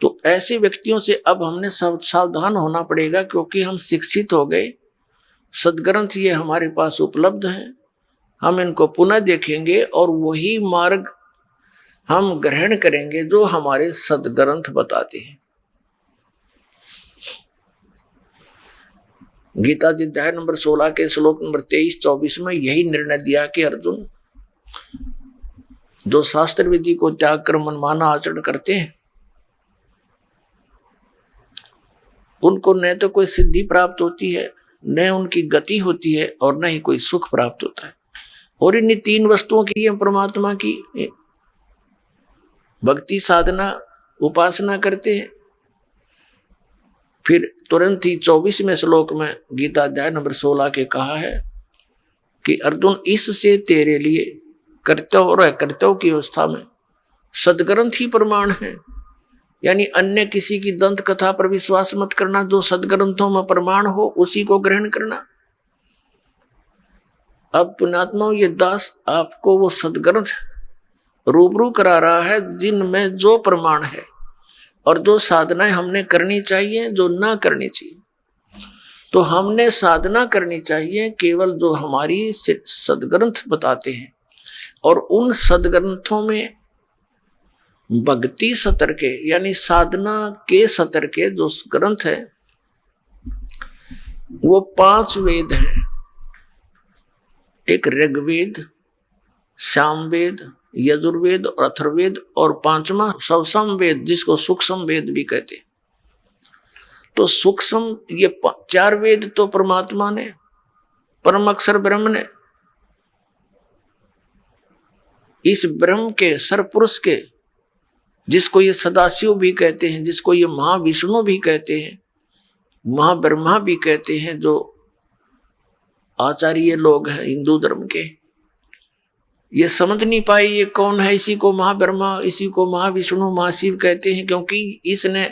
तो ऐसे व्यक्तियों से अब हमने सावधान होना पड़ेगा, क्योंकि हम शिक्षित हो गए, सदग्रंथ ये हमारे पास उपलब्ध हैं, हम इनको पुनः देखेंगे और वही मार्ग हम ग्रहण करेंगे जो हमारे सदग्रंथ बताते हैं। गीता जी अध्याय नंबर 16 के श्लोक नंबर 23-24 में यही निर्णय दिया कि अर्जुन, जो शास्त्र विधि को त्याग कर मनमाना आचरण करते हैं, उनको न तो कोई सिद्धि प्राप्त होती है, न उनकी गति होती है, और न ही कोई सुख प्राप्त होता है। और इन तीन वस्तुओं की हम परमात्मा की भक्ति साधना उपासना करते हैं। फिर तुरंत ही 24वें श्लोक में गीता अध्याय नंबर 16 के कहा है कि अर्जुन, इससे तेरे लिए कर्तव्य और अकर्तव्य की अवस्था में सदग्रंथ ही प्रमाण है। यानी अन्य किसी की दंत कथा पर विश्वास मत करना, जो सदग्रंथों में प्रमाण हो उसी को ग्रहण करना। अब पुण्यात्माओं, ये दास आपको वो सदग्रंथ रूबरू करा रहा है जिनमें जो प्रमाण है और जो साधनाएं हमने करनी चाहिए, जो ना करनी चाहिए। तो हमने साधना करनी चाहिए केवल जो हमारी सदग्रंथ बताते हैं, और उन सदग्रंथों में भक्ति सतर के यानी साधना के सतर के जो ग्रंथ है वो 5 वेद हैं। एक ऋग्वेद, सामवेद, यजुर्वेद और अथर्ववेद, और 5वां सवसम वेद जिसको सूक्ष्म वेद भी कहते हैं। तो सूक्ष्म ये 4 वेद तो परमात्मा ने, परम अक्षर ब्रह्म ने, इस ब्रह्म के सरपुरुष के, जिसको ये सदाशिव भी कहते हैं, जिसको ये महाविष्णु भी कहते हैं, महाब्रह्मा भी कहते हैं, जो आचार्य लोग हैं हिंदू धर्म के, ये समझ नहीं पाए ये कौन है। इसी को महाब्रह्मा, इसी को महाविष्णु, महाशिव कहते हैं, क्योंकि इसने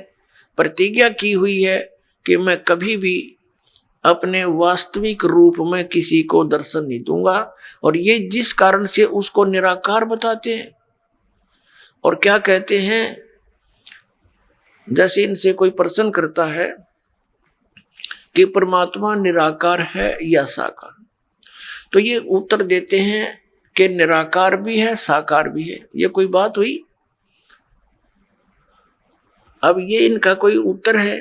प्रतिज्ञा की हुई है कि मैं कभी भी अपने वास्तविक रूप में किसी को दर्शन नहीं दूंगा। और ये जिस कारण से उसको निराकार बताते हैं। और क्या कहते हैं, जैसे इनसे कोई प्रश्न करता है कि परमात्मा निराकार है या साकार, तो ये उत्तर देते हैं कि निराकार भी है, साकार भी है। ये कोई बात हुई? अब ये इनका कोई उत्तर है,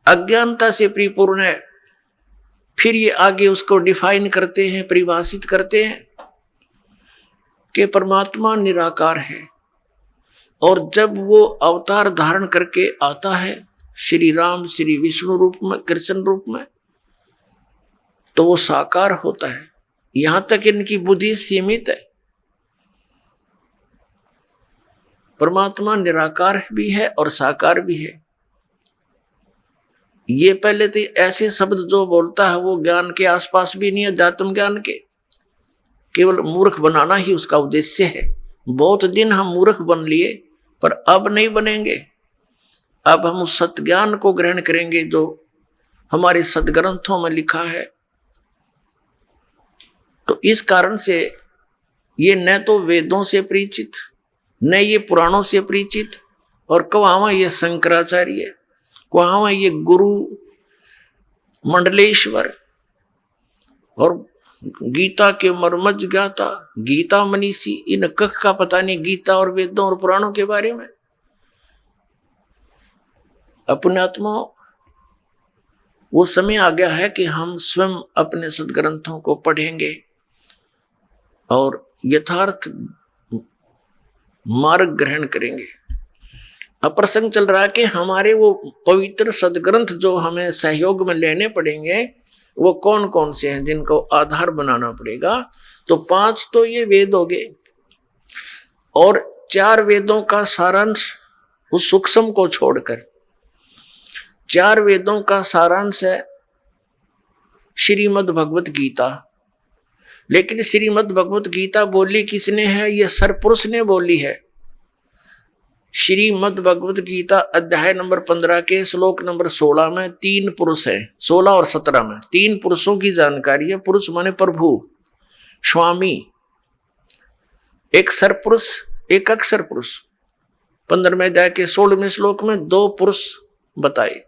अज्ञानता से परिपूर्ण है। फिर ये आगे उसको डिफाइन करते हैं, परिभाषित करते हैं कि परमात्मा निराकार है, और जब वो अवतार धारण करके आता है श्री राम, श्री विष्णु रूप में, कृष्ण रूप में, तो वो साकार होता है। यहां तक इनकी बुद्धि सीमित है। परमात्मा निराकार भी है और साकार भी है। ये पहले तो ऐसे शब्द जो बोलता है वो ज्ञान के आसपास भी नहीं है, अध्यात्म ज्ञान के, केवल मूर्ख बनाना ही उसका उद्देश्य है। बहुत दिन हम मूर्ख बन लिए, पर अब नहीं बनेंगे। अब हम उस सत्य ज्ञान को ग्रहण करेंगे जो हमारे सदग्रंथों में लिखा है। तो इस कारण से ये न तो वेदों से परिचित, न ये पुराणों से परिचित, और कहाँ ये शंकराचार्य, कहाँ ये गुरु मंडलेश्वर, और गीता के मर्मज ज्ञाता, गीता मनीषी, इन कख का पता नहीं गीता और वेदों और पुराणों के बारे में। अपने आत्मा वो समय आ गया है कि हम स्वयं अपने सदग्रंथों को पढ़ेंगे और यथार्थ मार्ग ग्रहण करेंगे। अब प्रसंग चल रहा है कि हमारे वो पवित्र सदग्रंथ जो हमें सहयोग में लेने पड़ेंगे वो कौन कौन से हैं, जिनको आधार बनाना पड़ेगा। तो 5 तो ये वेद हो गए, और 4 वेदों का सारांश उस सूक्ष्म को छोड़कर 4 वेदों का सारांश है श्रीमद् भगवत गीता। लेकिन श्रीमद् भगवत गीता बोली किसने है? ये सरपुरुष ने बोली है। श्रीमद् भगवत गीता अध्याय नंबर 15 के श्लोक नंबर 16 में 3 पुरुष हैं। 16 और 17 में 3 पुरुषों की जानकारी है। पुरुष माने प्रभु, स्वामी, एक सरपुरुष, एक अक्षर पुरुष। 15वें अध्याय के 16वें श्लोक में 2 पुरुष बताए,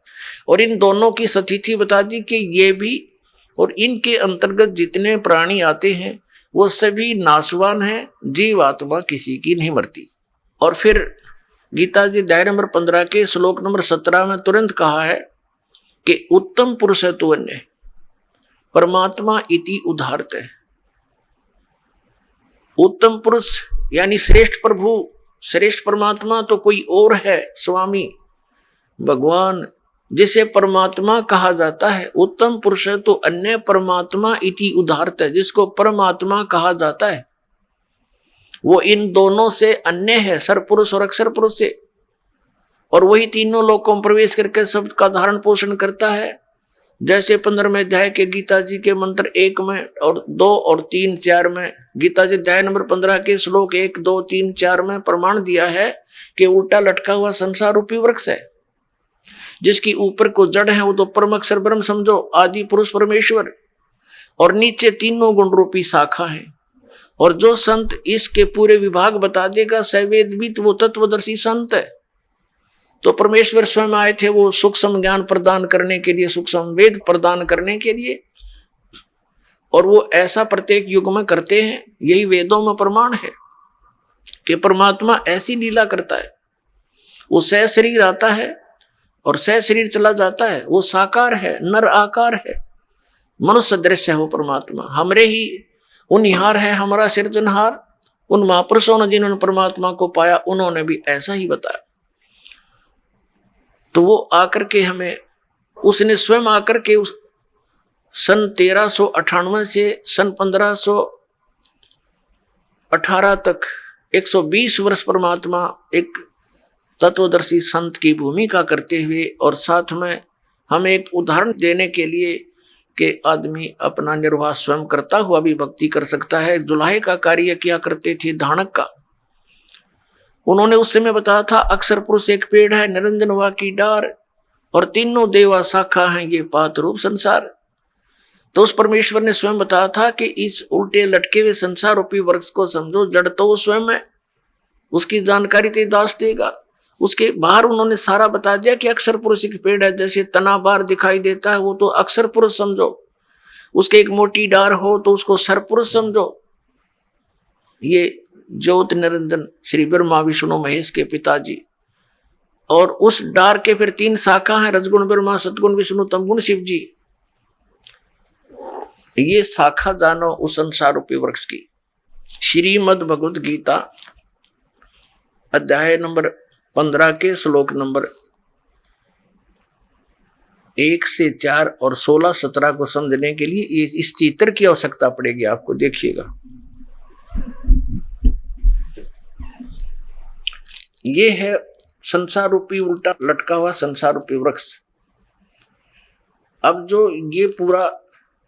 और इन दोनों की स्थिति बता दी कि ये भी और इनके अंतर्गत जितने प्राणी आते हैं वो सभी नाशवान हैं, जीव आत्मा किसी की नहीं मरती। और फिर गीता जी अध्याय नंबर 15 के श्लोक नंबर 17 में तुरंत कहा है कि उत्तम पुरुष है तू अन्य परमात्मा इति उदाहरत है। उत्तम पुरुष यानी श्रेष्ठ प्रभु, श्रेष्ठ परमात्मा तो कोई और है, स्वामी भगवान जिसे परमात्मा कहा जाता है। उत्तम पुरुष तो अन्य परमात्मा इति उदाहरत है, जिसको परमात्मा कहा जाता है वो इन दोनों से अन्य है, सरपुरुष और अक्षर पुरुष से। और वही तीनों लोकों में प्रवेश करके सबका धारण पोषण करता है। जैसे 15वें अध्याय के गीता जी के मंत्र 1 में और 2 और 3 4 में, गीता जी अध्याय नंबर 15 के श्लोक 1 2 3 4 में प्रमाण दिया है कि उल्टा लटका हुआ संसार रूपी वृक्ष है, जिसकी ऊपर को जड़ है वो तो परम अक्षर ब्रह्म समझो, आदि पुरुष परमेश्वर, और नीचे तीनों गुण रूपी शाखा है। और जो संत इसके पूरे विभाग बता देगा सवेदविद, वो तत्वदर्शी संत है। तो परमेश्वर स्वयं आए थे वो सूक्ष्म ज्ञान प्रदान करने के लिए, सूक्ष्म वेद प्रदान करने के लिए, और वो ऐसा प्रत्येक युग में करते हैं। यही वेदों में प्रमाण है कि परमात्मा ऐसी लीला करता है। वो सह शरीर आता है और सह शरीर चला जाता है। वो साकार है, नर आकार है, मनुष्य दृश्य है वो परमात्मा। हमरे ही उनिहार है, हमारा सिरजनहार। उन महापुरुषों ने जिन्होंने परमात्मा को पाया उन्होंने भी ऐसा ही बताया। तो वो आकर के हमें, उसने स्वयं आकर के उस सन 1398 से सन 1518 तक 120 वर्ष परमात्मा एक तत्वदर्शी संत की भूमिका करते हुए, और साथ में हमें एक उदाहरण देने के लिए कि आदमी अपना निर्वाह स्वयं करता हुआ भी भक्ति कर सकता है। जुलाहे का कार्य किया करते थे, धानक का। उन्होंने उस समय बताया था अक्षर पुरुष एक पेड़ है, निरंजन वा की डार, और तीनों देवा शाखा हैं, ये पात रूप संसार। तो उस परमेश्वर ने स्वयं बताया था कि इस उल्टे लटके हुए संसार रूपी वृक्ष को समझो, जड़ तो वो स्वयं है, उसकी जानकारी ते दास देगा। उसके बाहर उन्होंने सारा बता दिया कि अक्षर पुरुष एक पेड़ है, जैसे तना बार दिखाई देता है वो तो अक्षर पुरुष समझो, उसके एक मोटी डार हो तो उसको सरपुरुष समझो। ये ज्योत निरंजन श्री ब्रह्मा विष्णु महेश के पिताजी, और उस डार के फिर 3 शाखा हैं, रजगुण ब्रह्मा, सतगुण विष्णु, तमगुण शिव जी। ये शाखा जानो उस संसार रूपी वृक्ष की। श्रीमद् भगवत गीता अध्याय नंबर 15 के श्लोक नंबर 1 से 4 और 16 17 को समझने के लिए इस चित्र की आवश्यकता पड़ेगी आपको। देखिएगा, ये है संसार रूपी उल्टा लटका हुआ संसार रूपी वृक्ष। अब जो ये पूरा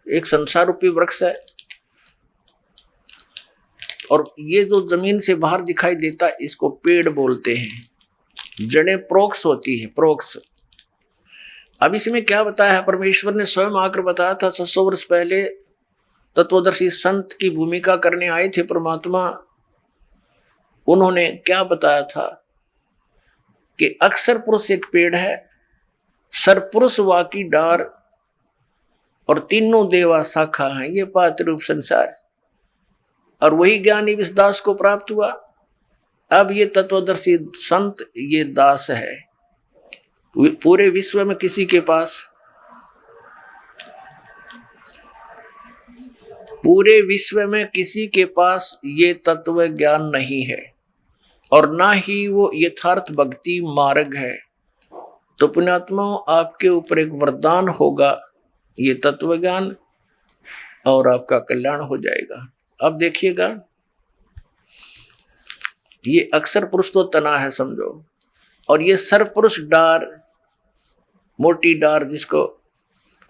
एक संसार रूपी वृक्ष है, और ये जो जमीन से बाहर दिखाई देता है इसको पेड़ बोलते हैं। जड़ें प्रोक्ष होती है, प्रोक्ष। अब इसमें क्या बताया है, परमेश्वर ने स्वयं आकर बताया था 600 वर्ष पहले तत्वदर्शी संत की भूमिका करने आए थे परमात्मा। उन्होंने क्या बताया था कि अक्षर पुरुष एक पेड़ है, सरपुरुष वा की डार, और तीनों देवा शाखा हैं, ये पात रूप संसार। और वही ज्ञानी इस दास को प्राप्त हुआ। अब ये तत्वदर्शी संत ये दास है। पूरे विश्व में किसी के पास, पूरे विश्व में किसी के पास ये तत्व ज्ञान नहीं है, और ना ही वो यथार्थ भक्ति मार्ग है। तो पुण्यात्मा आपके ऊपर एक वरदान होगा ये तत्व ज्ञान, और आपका कल्याण हो जाएगा। अब देखिएगा, ये अक्षर पुरुष तो तना है समझो, और ये सरपुरुष डार, मोटी डार जिसको,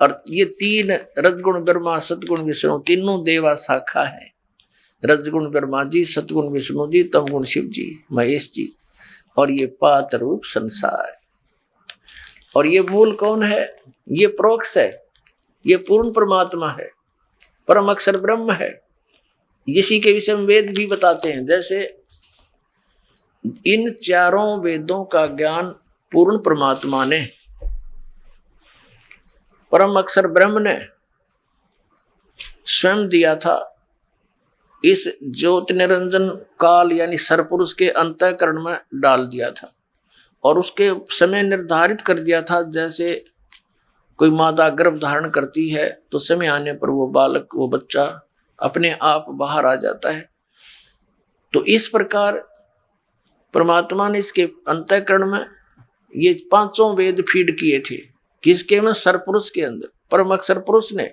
और ये 3 रजगुण ब्रह्मा सतगुण विष्णु, तीनों देवा शाखा है। रजगुण ब्रह्मा जी, सतगुण विष्णु जी, तमगुण शिव जी, महेश जी, और ये पात रूप संसार। और ये मूल कौन है? ये प्रोक्ष है, ये पूर्ण परमात्मा है, परम अक्षर ब्रह्म है। इसी के विषय में वेद भी बताते हैं। जैसे इन चारों वेदों का ज्ञान पूर्ण परमात्मा ने, परम अक्षर ब्रह्म ने स्वयं दिया था। इस ज्योति निरंजन काल यानी सरपुरुष के अंतःकरण में डाल दिया था, और उसके समय निर्धारित कर दिया था। जैसे कोई मादा गर्भ धारण करती है तो समय आने पर वो बालक, वो बच्चा अपने आप बाहर आ जाता है। तो इस प्रकार परमात्मा ने इसके अंतःकरण में ये 5 वेद फीड किए थे। किसके में? सर्वपुरुष के अंदर, परम अक्षर पुरुष ने,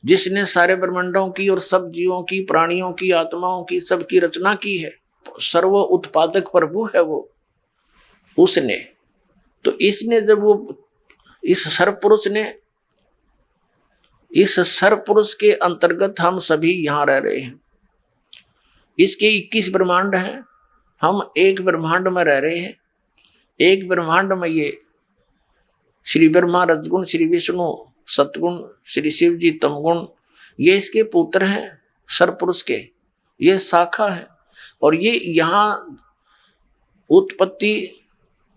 जिसने सारे ब्रह्मांडों की और सब जीवों की, प्राणियों की, आत्माओं की, सबकी रचना की है, सर्व उत्पादक प्रभु है वो, उसने। तो इसने जब वो इस सर्वपुरुष ने, इस सर्वपुरुष के अंतर्गत हम सभी यहां रह रहे हैं। इसके 21 ब्रह्मांड हैं, हम एक ब्रह्मांड में रह रहे हैं। एक ब्रह्मांड में ये श्री ब्रह्मा रजगुण, श्री विष्णु सतगुण, श्री शिव जी तमगुण, ये इसके पुत्र हैं सर्वपुरुष के, ये शाखा है। और ये यहाँ उत्पत्ति,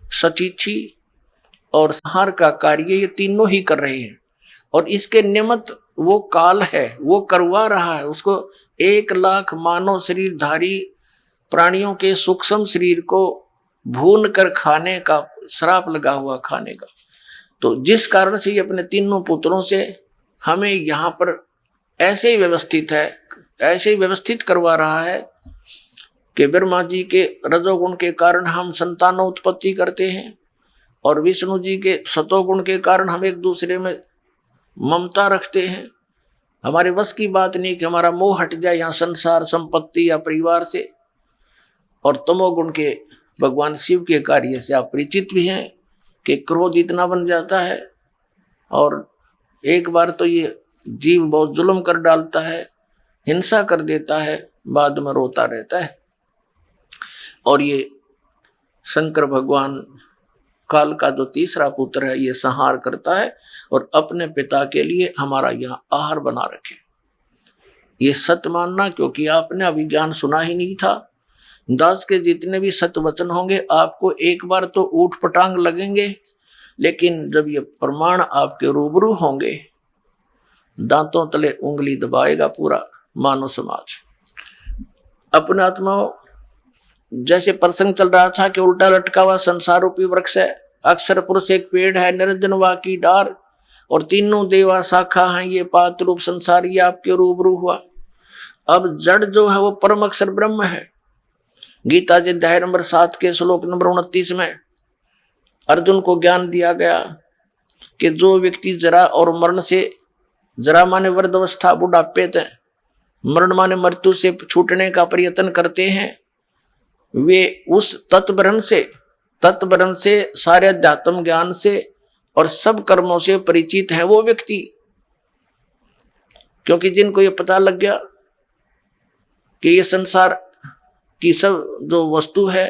सचिथि और संहार का कार्य ये तीनों ही कर रहे हैं। और इसके निमित्त वो काल है, वो करवा रहा है। उसको 1 लाख मानव शरीरधारी प्राणियों के सूक्ष्म शरीर को भून कर खाने का श्राप लगा हुआ, खाने का। तो जिस कारण से ये अपने तीनों पुत्रों से हमें यहाँ पर ऐसे ही व्यवस्थित है, ऐसे ही व्यवस्थित करवा रहा है कि ब्रह्मा जी के रजोगुण के कारण हम संतानों उत्पत्ति करते हैं, और विष्णु जी के सतोगुण के कारण हम एक दूसरे में ममता रखते हैं। हमारे बस की बात नहीं कि हमारा मोह हट जाए यहाँ संसार, संपत्ति या परिवार से। और तमोगुण के भगवान शिव के कार्य से आप परिचित भी हैं कि क्रोध इतना बन जाता है, और एक बार तो ये जीव बहुत जुल्म कर डालता है, हिंसा कर देता है, बाद में रोता रहता है। और ये शंकर भगवान काल का जो तीसरा पुत्र है, ये संहार करता है और अपने पिता के लिए हमारा यहाँ आहार बना रखे। ये सत्य मानना, क्योंकि आपने अभी ज्ञान सुना ही नहीं था। दास के जितने भी सत्य वचन होंगे आपको एक बार तो ऊट पटांग लगेंगे, लेकिन जब ये प्रमाण आपके रूबरू होंगे, दांतों तले उंगली दबाएगा पूरा मानव समाज। अपने आत्माओं, जैसे प्रसंग चल रहा था कि उल्टा लटका हुआ संसार रूपी वृक्ष है, अक्षर पुरुष एक पेड़ है, निरंजन वा की डार, और तीनों देवा शाखा हैं, ये पात्र रूप संसार, ये आपके रूबरू हुआ। अब जड़ जो है वो परम अक्षर ब्रह्म है। गीता जी अध्याय नंबर 7 के श्लोक नंबर 29 में अर्जुन को ज्ञान दिया गया कि जो व्यक्ति जरा और मरण से, जरा माने वृद्धावस्था, बुढ़ापे तक, मरण माने मृत्यु से छूटने का प्रयत्न करते हैं, वे उस तत्ब्रह्म से सारे अध्यात्म ज्ञान से और सब कर्मों से परिचित है वो व्यक्ति। क्योंकि जिनको ये पता लग गया कि ये संसार की सब जो वस्तु है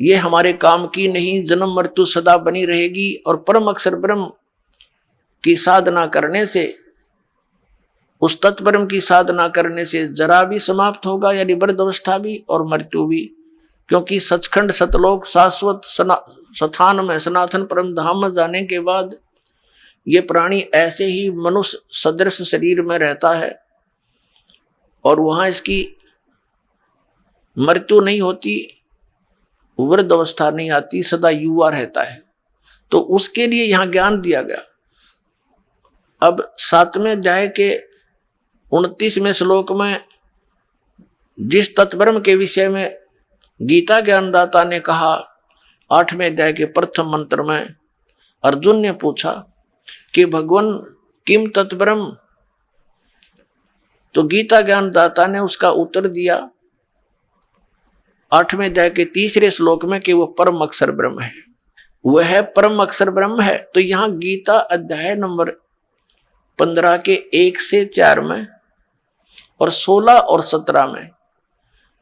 ये हमारे काम की नहीं, जन्म मृत्यु सदा बनी रहेगी, और परम अक्षर ब्रह्म की साधना करने से, उस तत्ब्रह्म की साधना करने से जरा भी समाप्त होगा, यानी वृद्धावस्था भी और मृत्यु भी। क्योंकि सचखंड सतलोक शाश्वत स्थान में, सनातन परम धाम में जाने के बाद ये प्राणी ऐसे ही मनुष्य सदृश शरीर में रहता है, और वहां इसकी मृत्यु नहीं होती, वृद्ध अवस्था नहीं आती, सदा युवा रहता है। तो उसके लिए यहां ज्ञान दिया गया। अब 7वें अध्याय के 29वें श्लोक में जिस तत्ब्रह्म के विषय में गीता ज्ञानदाता ने कहा, 8वें अध्याय के प्रथम मंत्र में अर्जुन ने पूछा कि भगवान किम तत्ब्रह्म, तो गीता ज्ञानदाता ने उसका उत्तर दिया 8वें अध्याय के 3रे श्लोक में कि वो परम अक्षर ब्रह्म है, वह परम अक्षर ब्रह्म है। तो यहां गीता अध्याय नंबर 15 के 1 से 4 में और 16 और 17 में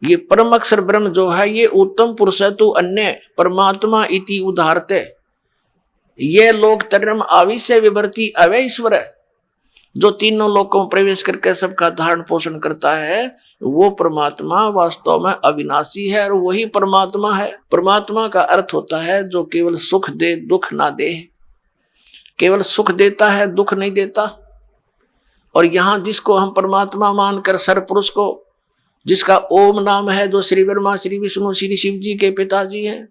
ये परम अक्षर ब्रह्म जो है ये उत्तम पुरुष है, तो अन्य परमात्मा इति उदाहरते, ये लोक तरम आविश्य विभर्ति अवय ईश्वर है, जो तीनों लोकों में प्रवेश करके सबका धारण पोषण करता है, वो परमात्मा वास्तव में अविनाशी है और वही परमात्मा है। परमात्मा का अर्थ होता है जो केवल सुख दे, दुख ना दे। केवल सुख देता है, दुख नहीं देता। और यहां जिसको हम परमात्मा मानकर सर्वपुरुष को, जिसका ओम नाम है, जो श्री ब्रह्मा, श्री विष्णु, श्री शिव जी के पिताजी हैं,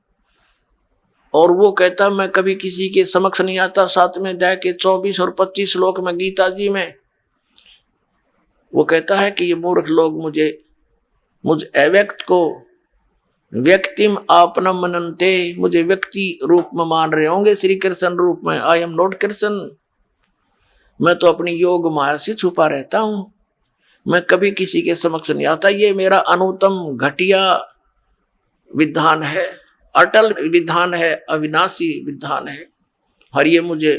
और वो कहता मैं कभी किसी के समक्ष नहीं आता। 7वें अध्याय के 24 और 25 श्लोक में गीता जी में वो कहता है कि ये मूर्ख लोग मुझ अव्यक्त को व्यक्तिम आपना मनन्ते, मुझे व्यक्ति रूप में मान रहे होंगे श्री कृष्ण रूप में। आई एम नॉट कृष्ण, मैं तो अपनी योग माया से छुपा रहता हूं, मैं कभी किसी के समक्ष नहीं आता। ये मेरा अनुत्तम घटिया विधान है, अटल विधान है, अविनाशी विधान है। और ये मुझे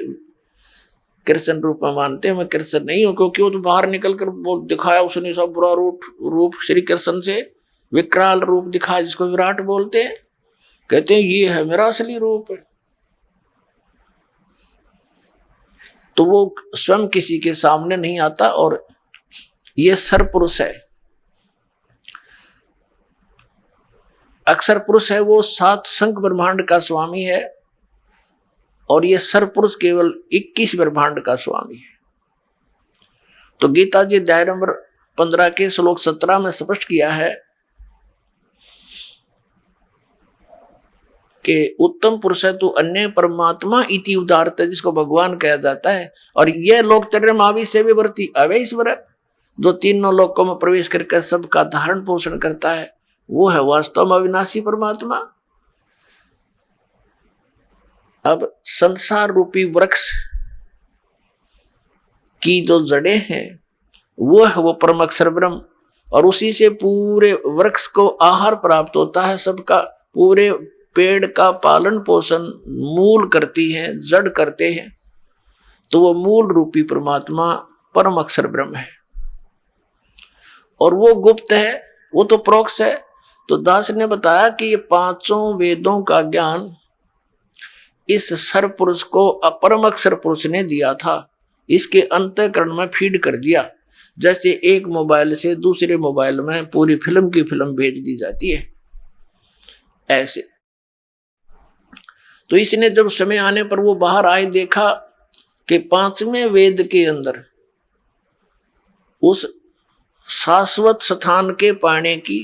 कृष्ण रूप में मानते हैं, मैं कृष्ण नहीं हूं, क्योंकि वो तो बाहर निकल कर बोल दिखाया उसने सब बुरा रूप श्री कृष्ण से विकराल रूप दिखाया, जिसको विराट बोलते हैं। कहते हैं ये है मेरा असली रूप। तो वो स्वयं किसी के सामने नहीं आता, और ये सरपुरुष है, अक्षर पुरुष है, वो 7 संख ब्रह्मांड का स्वामी है, और ये सरपुरुष केवल 21 ब्रह्मांड का स्वामी है। तो गीता जी अध्याय नंबर 15 के श्लोक 17 में स्पष्ट किया है कि उत्तम पुरुष है तो अन्य परमात्मा इति उदारत, जिसको भगवान कहा जाता है। और यह लोक त्रयमावि से विवर्ती अवैश्वर, जो तीनों लोकों में प्रवेश करके सबका धारण पोषण करता है, वो है वास्तव में अविनाशी परमात्मा। अब संसार रूपी वृक्ष की जो जड़ें हैं वो है वो परम अक्षर ब्रह्म, और उसी से पूरे वृक्ष को आहार प्राप्त होता है, सबका पूरे पेड़ का पालन पोषण मूल करती है, जड़ करते हैं। तो वो मूल रूपी परमात्मा परम अक्षर ब्रह्म है, और वो गुप्त है, वो तो प्रोक्ष है। तो दास ने बताया कि ये 5 वेदों का ज्ञान इस सरपुरुष को अपरम अक्षर पुरुष ने दिया था, इसके अंतःकरण में फीड कर दिया, जैसे एक मोबाइल से दूसरे मोबाइल में पूरी फिल्म की फिल्म भेज दी जाती है, ऐसे। तो इसने जब समय आने पर वो बाहर आए, देखा कि 5वें वेद के अंदर उस शाश्वत स्थान के पाने की,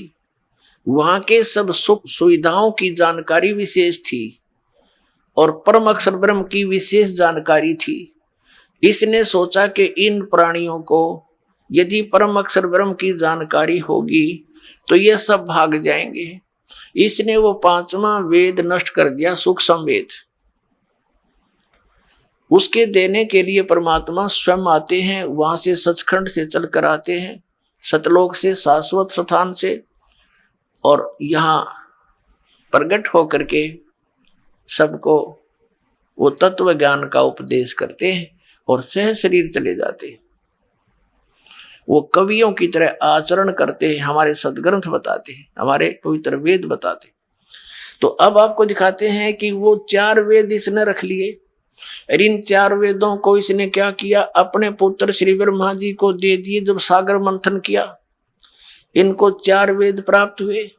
वहां के सब सुख सुविधाओं की जानकारी विशेष थी, और परम अक्षर ब्रह्म की विशेष जानकारी थी। इसने सोचा कि इन प्राणियों को यदि परम अक्षर ब्रह्म की जानकारी होगी तो ये सब भाग जाएंगे। इसने वो 5वां वेद नष्ट कर दिया, सूक्ष्म वेद। उसके देने के लिए परमात्मा स्वयं आते हैं, वहां से सचखंड से चल कर आते हैं, सतलोक से, शाश्वत स्थान से, और यहाँ प्रकट होकर के सबको वो तत्व ज्ञान का उपदेश करते हैं, और सह शरीर चले जाते हैं। वो कवियों की तरह आचरण करते हैं, हमारे सदग्रंथ बताते हैं, हमारे पवित्र वेद बताते हैं। तो अब आपको दिखाते हैं कि वो 4 वेद इसने रख लिए, और इन 4 वेदों को इसने क्या किया, अपने पुत्र श्री ब्रह्मा जी को दे दिए। जब सागर मंथन किया, इनको 4 वेद प्राप्त हुए,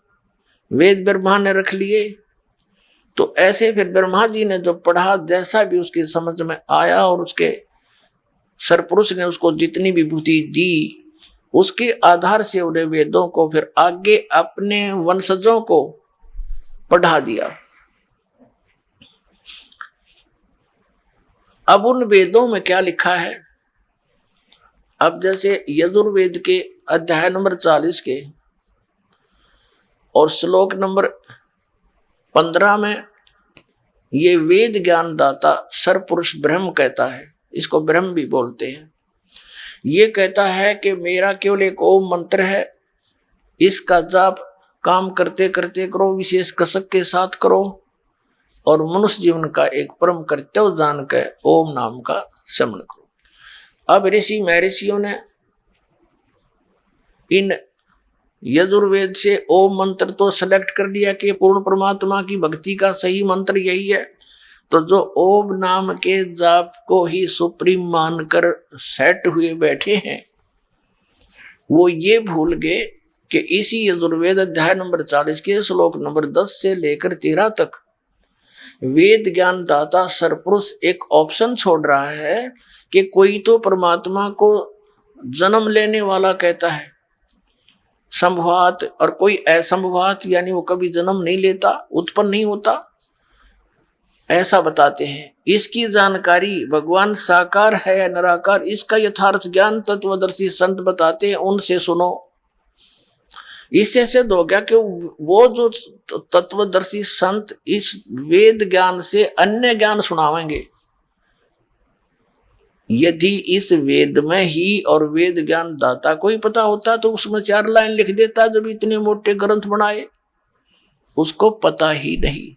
वेद ब्रह्मा ने रख लिए। तो ऐसे फिर ब्रह्मा जी ने जो पढ़ा, जैसा भी उसके समझ में आया, और उसके सरपुरुष ने उसको जितनी विभूति दी, उसके आधार से उन्हें वेदों को फिर आगे अपने वंशजों को पढ़ा दिया। अब उन वेदों में क्या लिखा है, अब जैसे यजुर्वेद के अध्याय नंबर 40 के और श्लोक नंबर 15 में ये वेद ज्ञान दाता सरपुरुष ब्रह्म कहता है, इसको ब्रह्म भी बोलते हैं। ये कहता है कि मेरा केवल एक ओम मंत्र है, इसका जाप काम करते करते करो, विशेष कसक के साथ करो, और मनुष्य जीवन का एक परम कर्तव्य जान के ओम नाम का स्मरण करो। अब ऋषि महर्षियों ने इन यजुर्वेद से ओम मंत्र तो सेलेक्ट कर लिया कि पूर्ण परमात्मा की भक्ति का सही मंत्र यही है। तो जो ओम नाम के जाप को ही सुप्रीम मानकर सेट हुए बैठे हैं, वो ये भूल गए कि इसी यजुर्वेद अध्याय नंबर 40 के श्लोक नंबर 10 से लेकर 13 तक वेद ज्ञान दाता सरपुरुष एक ऑप्शन छोड़ रहा है कि कोई तो परमात्मा को जन्म लेने वाला कहता है, संभवात, और कोई असंभवात, यानी वो कभी जन्म नहीं लेता, उत्पन्न नहीं होता, ऐसा बताते हैं। इसकी जानकारी भगवान साकार है या निराकार, इसका यथार्थ ज्ञान तत्वदर्शी संत बताते हैं, उनसे सुनो। इससे सिद्ध हो गया कि वो जो तत्वदर्शी संत इस वेद ज्ञान से अन्य ज्ञान सुनावेंगे। यदि इस वेद में ही और वेद ज्ञान दाता को ही पता होता तो उसमें 4 लाइन लिख देता, जब इतने मोटे ग्रंथ बनाए। उसको पता ही नहीं,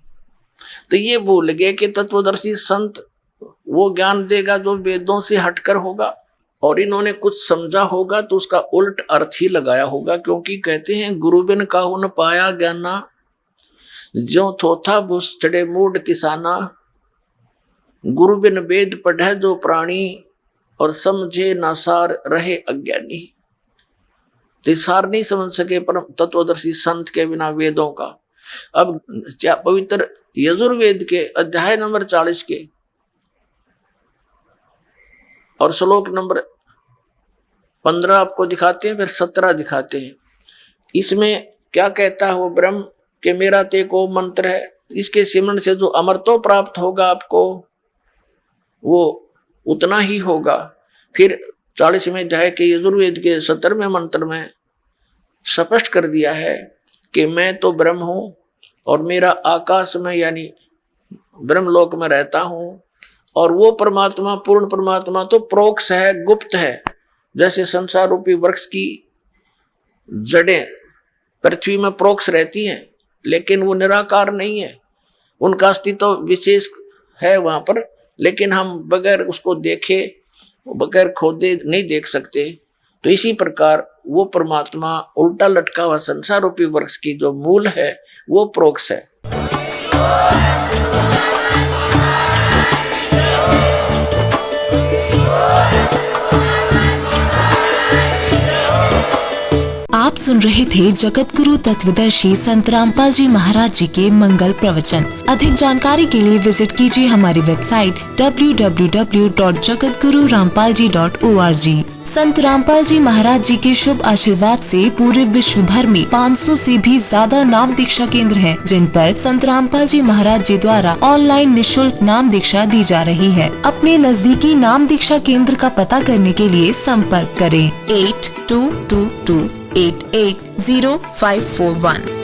तो ये भूल गए कि तत्वदर्शी संत वो ज्ञान देगा जो वेदों से हटकर होगा, और इन्होंने कुछ समझा होगा तो उसका उल्ट अर्थ ही लगाया होगा। क्योंकि कहते हैं गुरु बिन काहू न पाया ज्ञाना, ज्यों थोथा भूस चढ़े मूड किसाना। गुरु बिन वेद पढ़े जो प्राणी, और समझे ना सार रहे अज्ञानी। तो सार नहीं समझ सके परम तत्वदर्शी संत के बिना वेदों का। अब पवित्र यजुर्वेद के अध्याय नंबर 40 के और श्लोक नंबर 15 आपको दिखाते हैं, फिर 17 दिखाते हैं। इसमें क्या कहता है वो ब्रह्म के मेरा ते को मंत्र है, इसके सिमरन से जो अमरत्व प्राप्त होगा आपको वो उतना ही होगा। फिर 40वें अध्याय के यजुर्वेद के 17वें मंत्र में स्पष्ट कर दिया है कि मैं तो ब्रह्म हूं और मेरा आकाश में यानी ब्रह्मलोक में रहता हूं, और वो परमात्मा पूर्ण परमात्मा तो प्रोक्ष है, गुप्त है। जैसे संसार रूपी वृक्ष की जड़ें पृथ्वी में प्रोक्ष रहती हैं, लेकिन वो निराकार नहीं है, उनका अस्तित्व विशेष है वहां पर, लेकिन हम बगैर उसको देखे, बगैर खोदे नहीं देख सकते। तो इसी प्रकार वो परमात्मा उल्टा लटका हुआ संसार रूपी वृक्ष की जो मूल है वो प्रोक्ष है। आप सुन रहे थे जगत गुरु तत्वदर्शी संत रामपाल जी महाराज जी के मंगल प्रवचन। अधिक जानकारी के लिए विजिट कीजिए हमारी वेबसाइट www.jagatgururampalji.org। संत रामपाल जी महाराज जी के शुभ आशीर्वाद से पूरे विश्व भर में 500 से भी ज्यादा नाम दीक्षा केंद्र हैं, जिन पर संत रामपाल जी महाराज जी द्वारा ऑनलाइन निशुल्क नाम दीक्षा दी जा रही है। अपने नजदीकी नाम दीक्षा केंद्र का पता करने के लिए संपर्क करें 8222880541।